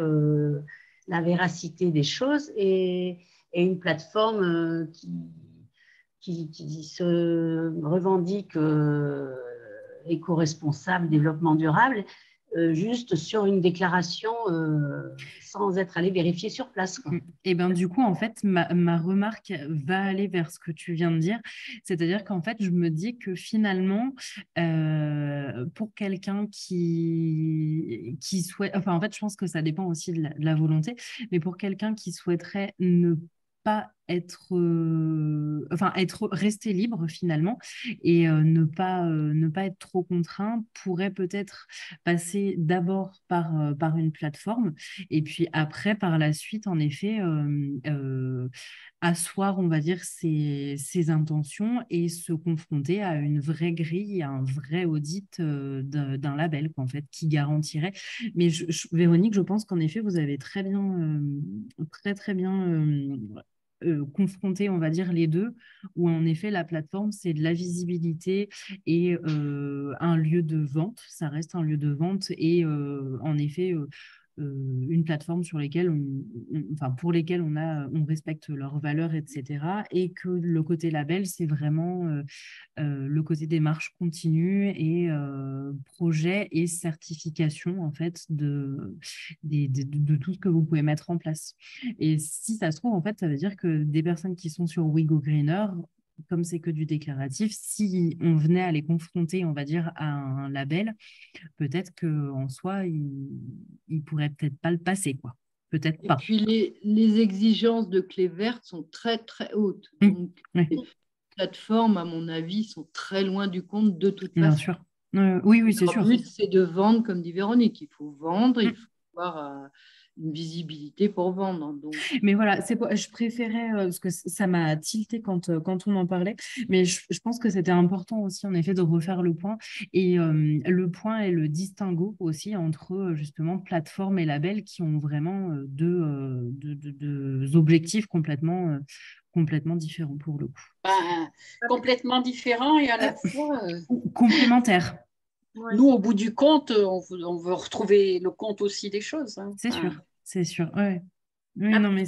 [SPEAKER 4] la véracité des choses et une plateforme qui se revendique éco-responsable, développement durable, juste sur une déclaration sans être allé vérifier sur place. Quoi.
[SPEAKER 1] Et bien du coup, en fait, ma remarque va aller vers ce que tu viens de dire. C'est-à-dire qu'en fait, je me dis que finalement, pour quelqu'un qui souhaite... Enfin, en fait, je pense que ça dépend aussi de la volonté, mais pour quelqu'un qui souhaiterait ne pas être rester libre finalement et ne pas être trop contraint pourrait peut-être passer d'abord par une plateforme et puis après par la suite en effet asseoir on va dire ses intentions et se confronter à une vraie grille, à un vrai audit d'un label en fait qui garantirait. Mais Véronique, je pense qu'en effet vous avez très bien confronter, on va dire, les deux, où en effet, la plateforme, c'est de la visibilité et un lieu de vente. Ça reste un lieu de vente et en effet, une plateforme sur lesquelles pour lesquelles on respecte leurs valeurs, etc. Et que le côté label, c'est vraiment le côté démarche continue et projet et certification en fait de tout ce que vous pouvez mettre en place. Et si ça se trouve, en fait, ça veut dire que des personnes qui sont sur We Go Greener, comme c'est que du déclaratif, si on venait à les confronter, on va dire, à un label, peut-être qu'en soi, ils pourraient peut-être pas le passer, quoi. Peut-être pas.
[SPEAKER 3] Et puis, les exigences de Clé Verte sont très, très hautes. Donc, les plateformes, à mon avis, sont très loin du compte de toute façon.
[SPEAKER 1] Bien sûr. Oui, c'est sûr.
[SPEAKER 3] Le but, c'est de vendre, comme dit Véronique. Il faut vendre, il faut avoir une visibilité pour vendre. Donc...
[SPEAKER 1] Mais voilà, je préférais, parce que ça m'a tilté quand on en parlait, mais je pense que c'était important aussi, en effet, de refaire le point. Et le point et le distinguo aussi entre, justement, plateforme et label qui ont vraiment deux objectifs complètement différents pour le coup.
[SPEAKER 5] Complètement différents et à la fois...
[SPEAKER 1] complémentaires.
[SPEAKER 5] Nous, au bout du compte, on veut retrouver le compte aussi des choses. Hein.
[SPEAKER 1] C'est sûr, ouais. Oui, non, mais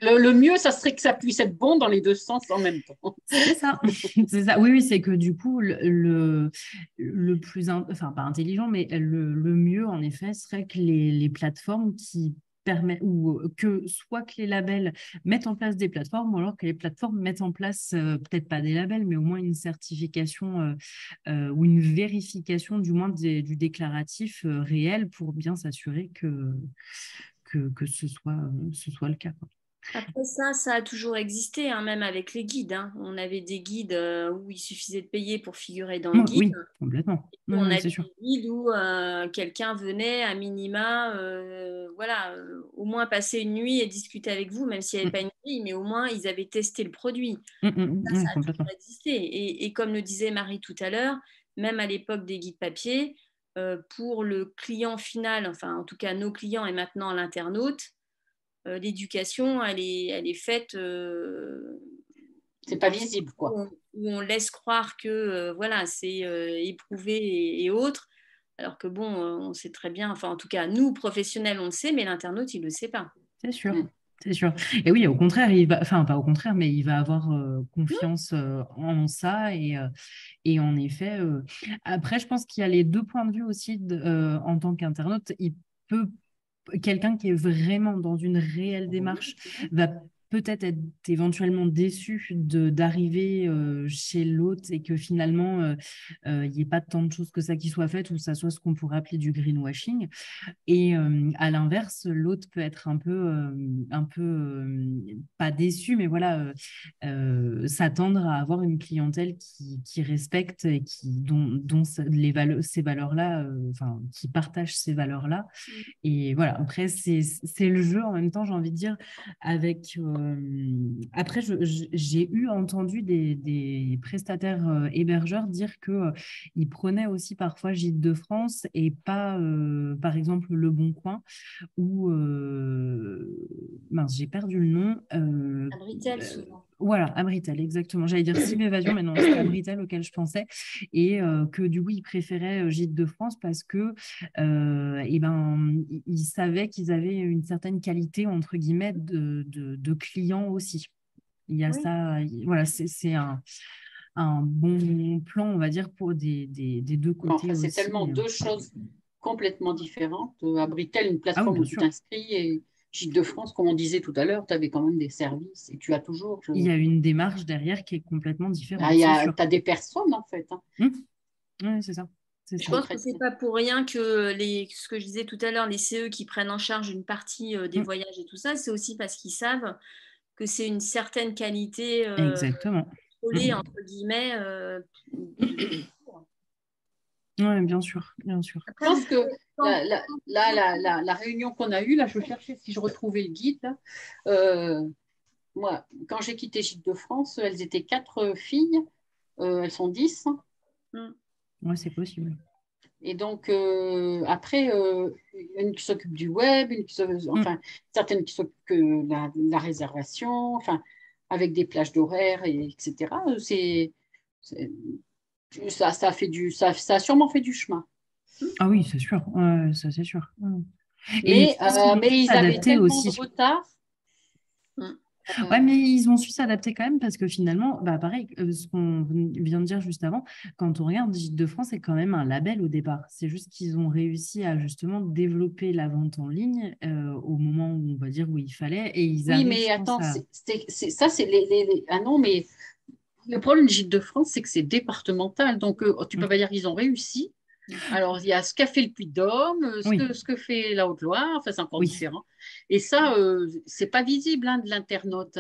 [SPEAKER 5] le mieux, ça serait que ça puisse être bon dans les deux sens en même temps.
[SPEAKER 1] C'est ça. C'est ça. Oui, c'est que du coup, le plus, enfin pas intelligent, mais le mieux, en effet, serait que les plateformes qui permettent, ou que soit que les labels mettent en place des plateformes, ou alors que les plateformes mettent en place, peut-être pas des labels, mais au moins une certification ou une vérification, du moins du déclaratif réel pour bien s'assurer que ce soit le cas, quoi.
[SPEAKER 2] Après ça a toujours existé, hein, même avec les guides. Hein. On avait des guides où il suffisait de payer pour figurer dans le guide.
[SPEAKER 1] Oui, complètement.
[SPEAKER 2] On a des guides où quelqu'un venait à minima, voilà, au moins passer une nuit et discuter avec vous, même s'il n'y avait pas une nuit, mais au moins ils avaient testé le produit. Ça a toujours existé. Et comme le disait Marie tout à l'heure, même à l'époque des guides papier, pour le client final, enfin en tout cas nos clients et maintenant l'internaute, l'éducation, elle est faite.
[SPEAKER 5] C'est pas visible, quoi.
[SPEAKER 2] Où on laisse croire que voilà, c'est éprouvé et autres, alors que bon, on sait très bien, enfin en tout cas, nous, professionnels, on le sait, mais l'internaute, il ne le sait pas.
[SPEAKER 1] C'est sûr. C'est sûr. Et oui, au contraire, enfin pas au contraire, mais il va avoir confiance en ça. Et en effet, après, je pense qu'il y a les deux points de vue aussi en tant qu'internaute. Quelqu'un qui est vraiment dans une réelle démarche va peut-être être éventuellement déçu d'arriver chez l'autre et que finalement, il n'y ait pas tant de choses que ça qui soient faites ou ça soit ce qu'on pourrait appeler du greenwashing. Et à l'inverse, l'autre peut être un peu pas déçu, mais voilà, s'attendre à avoir une clientèle qui respecte et dont ces valeurs-là, enfin, qui partage ces valeurs-là. Et voilà, après, c'est le jeu en même temps, j'ai envie de dire, avec... Après, j'ai entendu des prestataires hébergeurs dire qu'ils prenaient aussi parfois Gîtes de France et pas, par exemple, Le Bon Coin, ou... mince, j'ai perdu le nom.
[SPEAKER 2] Abritel, souvent.
[SPEAKER 1] Voilà, Abritel, exactement. J'allais dire Cybevasion, mais non, c'était Abritel auquel je pensais. Et que du coup, ils préféraient Gîtes de France parce que ils savaient qu'ils avaient une certaine qualité, entre guillemets, de clients aussi. Il y a ça, voilà, c'est un bon plan, on va dire, pour des deux côtés aussi.
[SPEAKER 5] C'est tellement deux choses complètement différentes. Abritel, une plateforme où tu t'inscris, et Gîtes de France, comme on disait tout à l'heure, tu avais quand même des services et tu as toujours...
[SPEAKER 1] Il y a une démarche derrière qui est complètement différente.
[SPEAKER 5] Tu as des personnes, en fait.
[SPEAKER 1] Oui, c'est ça.
[SPEAKER 2] Je pense que ce n'est pas pour rien que ce que je disais tout à l'heure, les CE qui prennent en charge une partie des voyages et tout ça, c'est aussi parce qu'ils savent que c'est une certaine qualité
[SPEAKER 1] exactement.
[SPEAKER 2] Contrôlée, entre guillemets.
[SPEAKER 1] Oui, bien sûr, bien sûr.
[SPEAKER 5] Je pense que la réunion qu'on a eue, là, je cherchais si je retrouvais le guide. Moi, quand j'ai quitté Gîtes de France, elles étaient 4 filles, elles sont 10.
[SPEAKER 1] Oui, c'est possible.
[SPEAKER 5] Et donc, après, une qui s'occupe du web, certaines qui s'occupent de la réservation, avec des plages d'horaires, etc. Ça a sûrement fait du chemin.
[SPEAKER 1] Ah oui, c'est sûr. Ça, c'est sûr.
[SPEAKER 5] Mais ils avaient tellement de retard.
[SPEAKER 1] Ouais, mais ils ont su s'adapter quand même parce que finalement, pareil, ce qu'on vient de dire juste avant, quand on regarde Gîtes de France, c'est quand même un label au départ. C'est juste qu'ils ont réussi à justement développer la vente en ligne au moment où on va dire où il fallait. Et ils
[SPEAKER 5] oui, mais attends, ah non, mais le problème de Gîtes de France, c'est que c'est départemental. Donc, tu peux pas dire qu'ils ont réussi. Alors, il y a ce qu'a fait le Puy-de-Dôme, ce que fait la Haute-Loire, c'est encore différent. Et ça, c'est pas visible de l'internaute.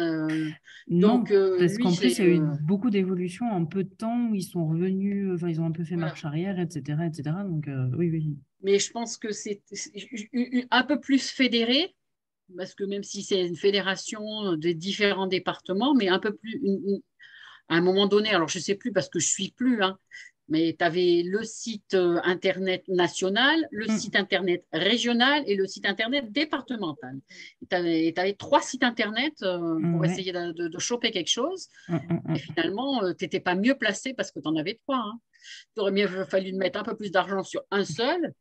[SPEAKER 1] Non, parce qu'en plus, il y a eu beaucoup d'évolutions en peu de temps, où ils sont revenus, ils ont un peu fait marche arrière, etc. Donc, oui.
[SPEAKER 5] Mais je pense que c'est un peu plus fédéré, parce que même si c'est une fédération des différents départements, mais un peu plus, à un moment donné, alors je ne sais plus parce que je ne suis plus, mais tu avais le site Internet national, le site Internet régional et le site Internet départemental. Tu avais 3 sites Internet pour essayer de choper quelque chose. Et finalement, tu n'étais pas mieux placé parce que tu en avais 3. Il aurait mieux fallu mettre un peu plus d'argent sur un seul.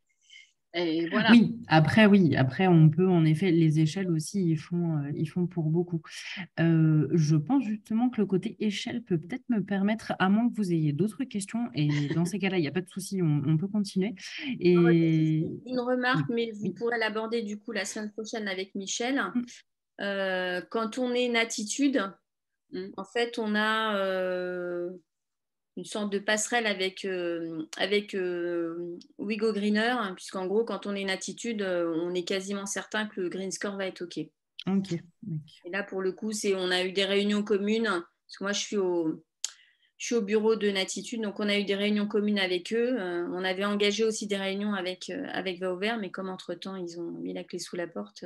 [SPEAKER 5] Et voilà.
[SPEAKER 1] Oui, après, on peut, en effet, les échelles aussi, ils font pour beaucoup. Je pense justement que le côté échelle peut peut-être me permettre, à moins que vous ayez d'autres questions, et dans ces cas-là, il n'y a pas de souci, on peut continuer. Et...
[SPEAKER 2] Une remarque,
[SPEAKER 1] Oui,
[SPEAKER 2] mais vous
[SPEAKER 1] oui.
[SPEAKER 2] pourrez l'aborder du coup la semaine prochaine avec Michel.
[SPEAKER 1] Mm.
[SPEAKER 2] Quand on est une attitude, en fait, on a une sorte de passerelle avec Wigo Greener, hein, puisqu'en gros, quand on est une attitude, on est quasiment certain que le green score va être OK.
[SPEAKER 1] Ok.
[SPEAKER 2] Et là, pour le coup, on a eu des réunions communes, parce que moi, je suis au bureau de Natitude, donc on a eu des réunions communes avec eux. On avait engagé aussi des réunions avec Vauvert, mais comme entre-temps, ils ont mis la clé sous la porte,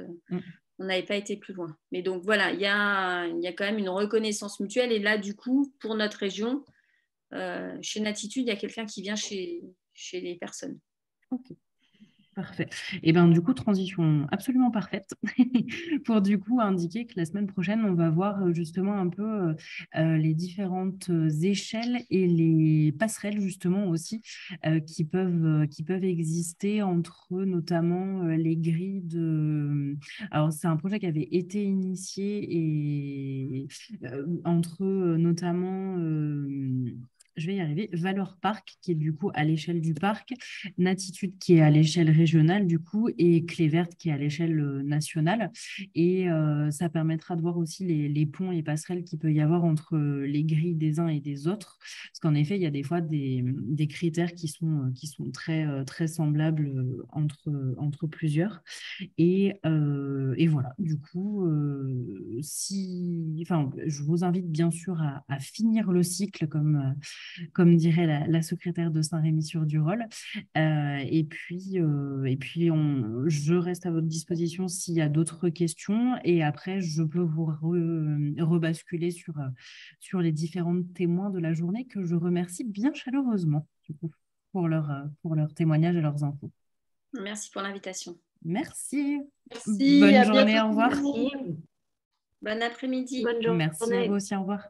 [SPEAKER 2] on n'avait pas été plus loin. Mais donc voilà, il y a quand même une reconnaissance mutuelle. Et là, du coup, pour notre région, chez Natitude, il y a quelqu'un qui vient chez les personnes.
[SPEAKER 1] Ok. Parfait. Et bien du coup, transition absolument parfaite pour du coup indiquer que la semaine prochaine, on va voir justement un peu les différentes échelles et les passerelles justement aussi qui peuvent exister entre notamment les grilles de... Alors c'est un projet qui avait été initié et entre notamment... je vais y arriver, Valeur Parc, qui est du coup à l'échelle du parc, Natitude qui est à l'échelle régionale du coup, et Clé Verte qui est à l'échelle nationale. Et ça permettra de voir aussi les ponts et passerelles qu'il peut y avoir entre les grilles des uns et des autres. Parce qu'en effet, il y a des fois des critères qui sont très, très semblables entre plusieurs. Et voilà, du coup, je vous invite bien sûr à finir le cycle, comme dirait la secrétaire de Saint-Rémy-sur-du-Rôle. Et puis je reste à votre disposition s'il y a d'autres questions. Et après, je peux vous rebasculer sur les différents témoins de la journée que je remercie bien chaleureusement du coup, pour leur témoignage et leurs infos.
[SPEAKER 2] Merci pour l'invitation.
[SPEAKER 1] Merci.
[SPEAKER 3] Merci.
[SPEAKER 1] Bonne
[SPEAKER 3] à
[SPEAKER 1] journée,
[SPEAKER 3] bientôt.
[SPEAKER 1] au revoir.
[SPEAKER 4] Merci.
[SPEAKER 2] Bon après-midi.
[SPEAKER 4] Bonne journée.
[SPEAKER 1] Merci à vous aussi, au revoir.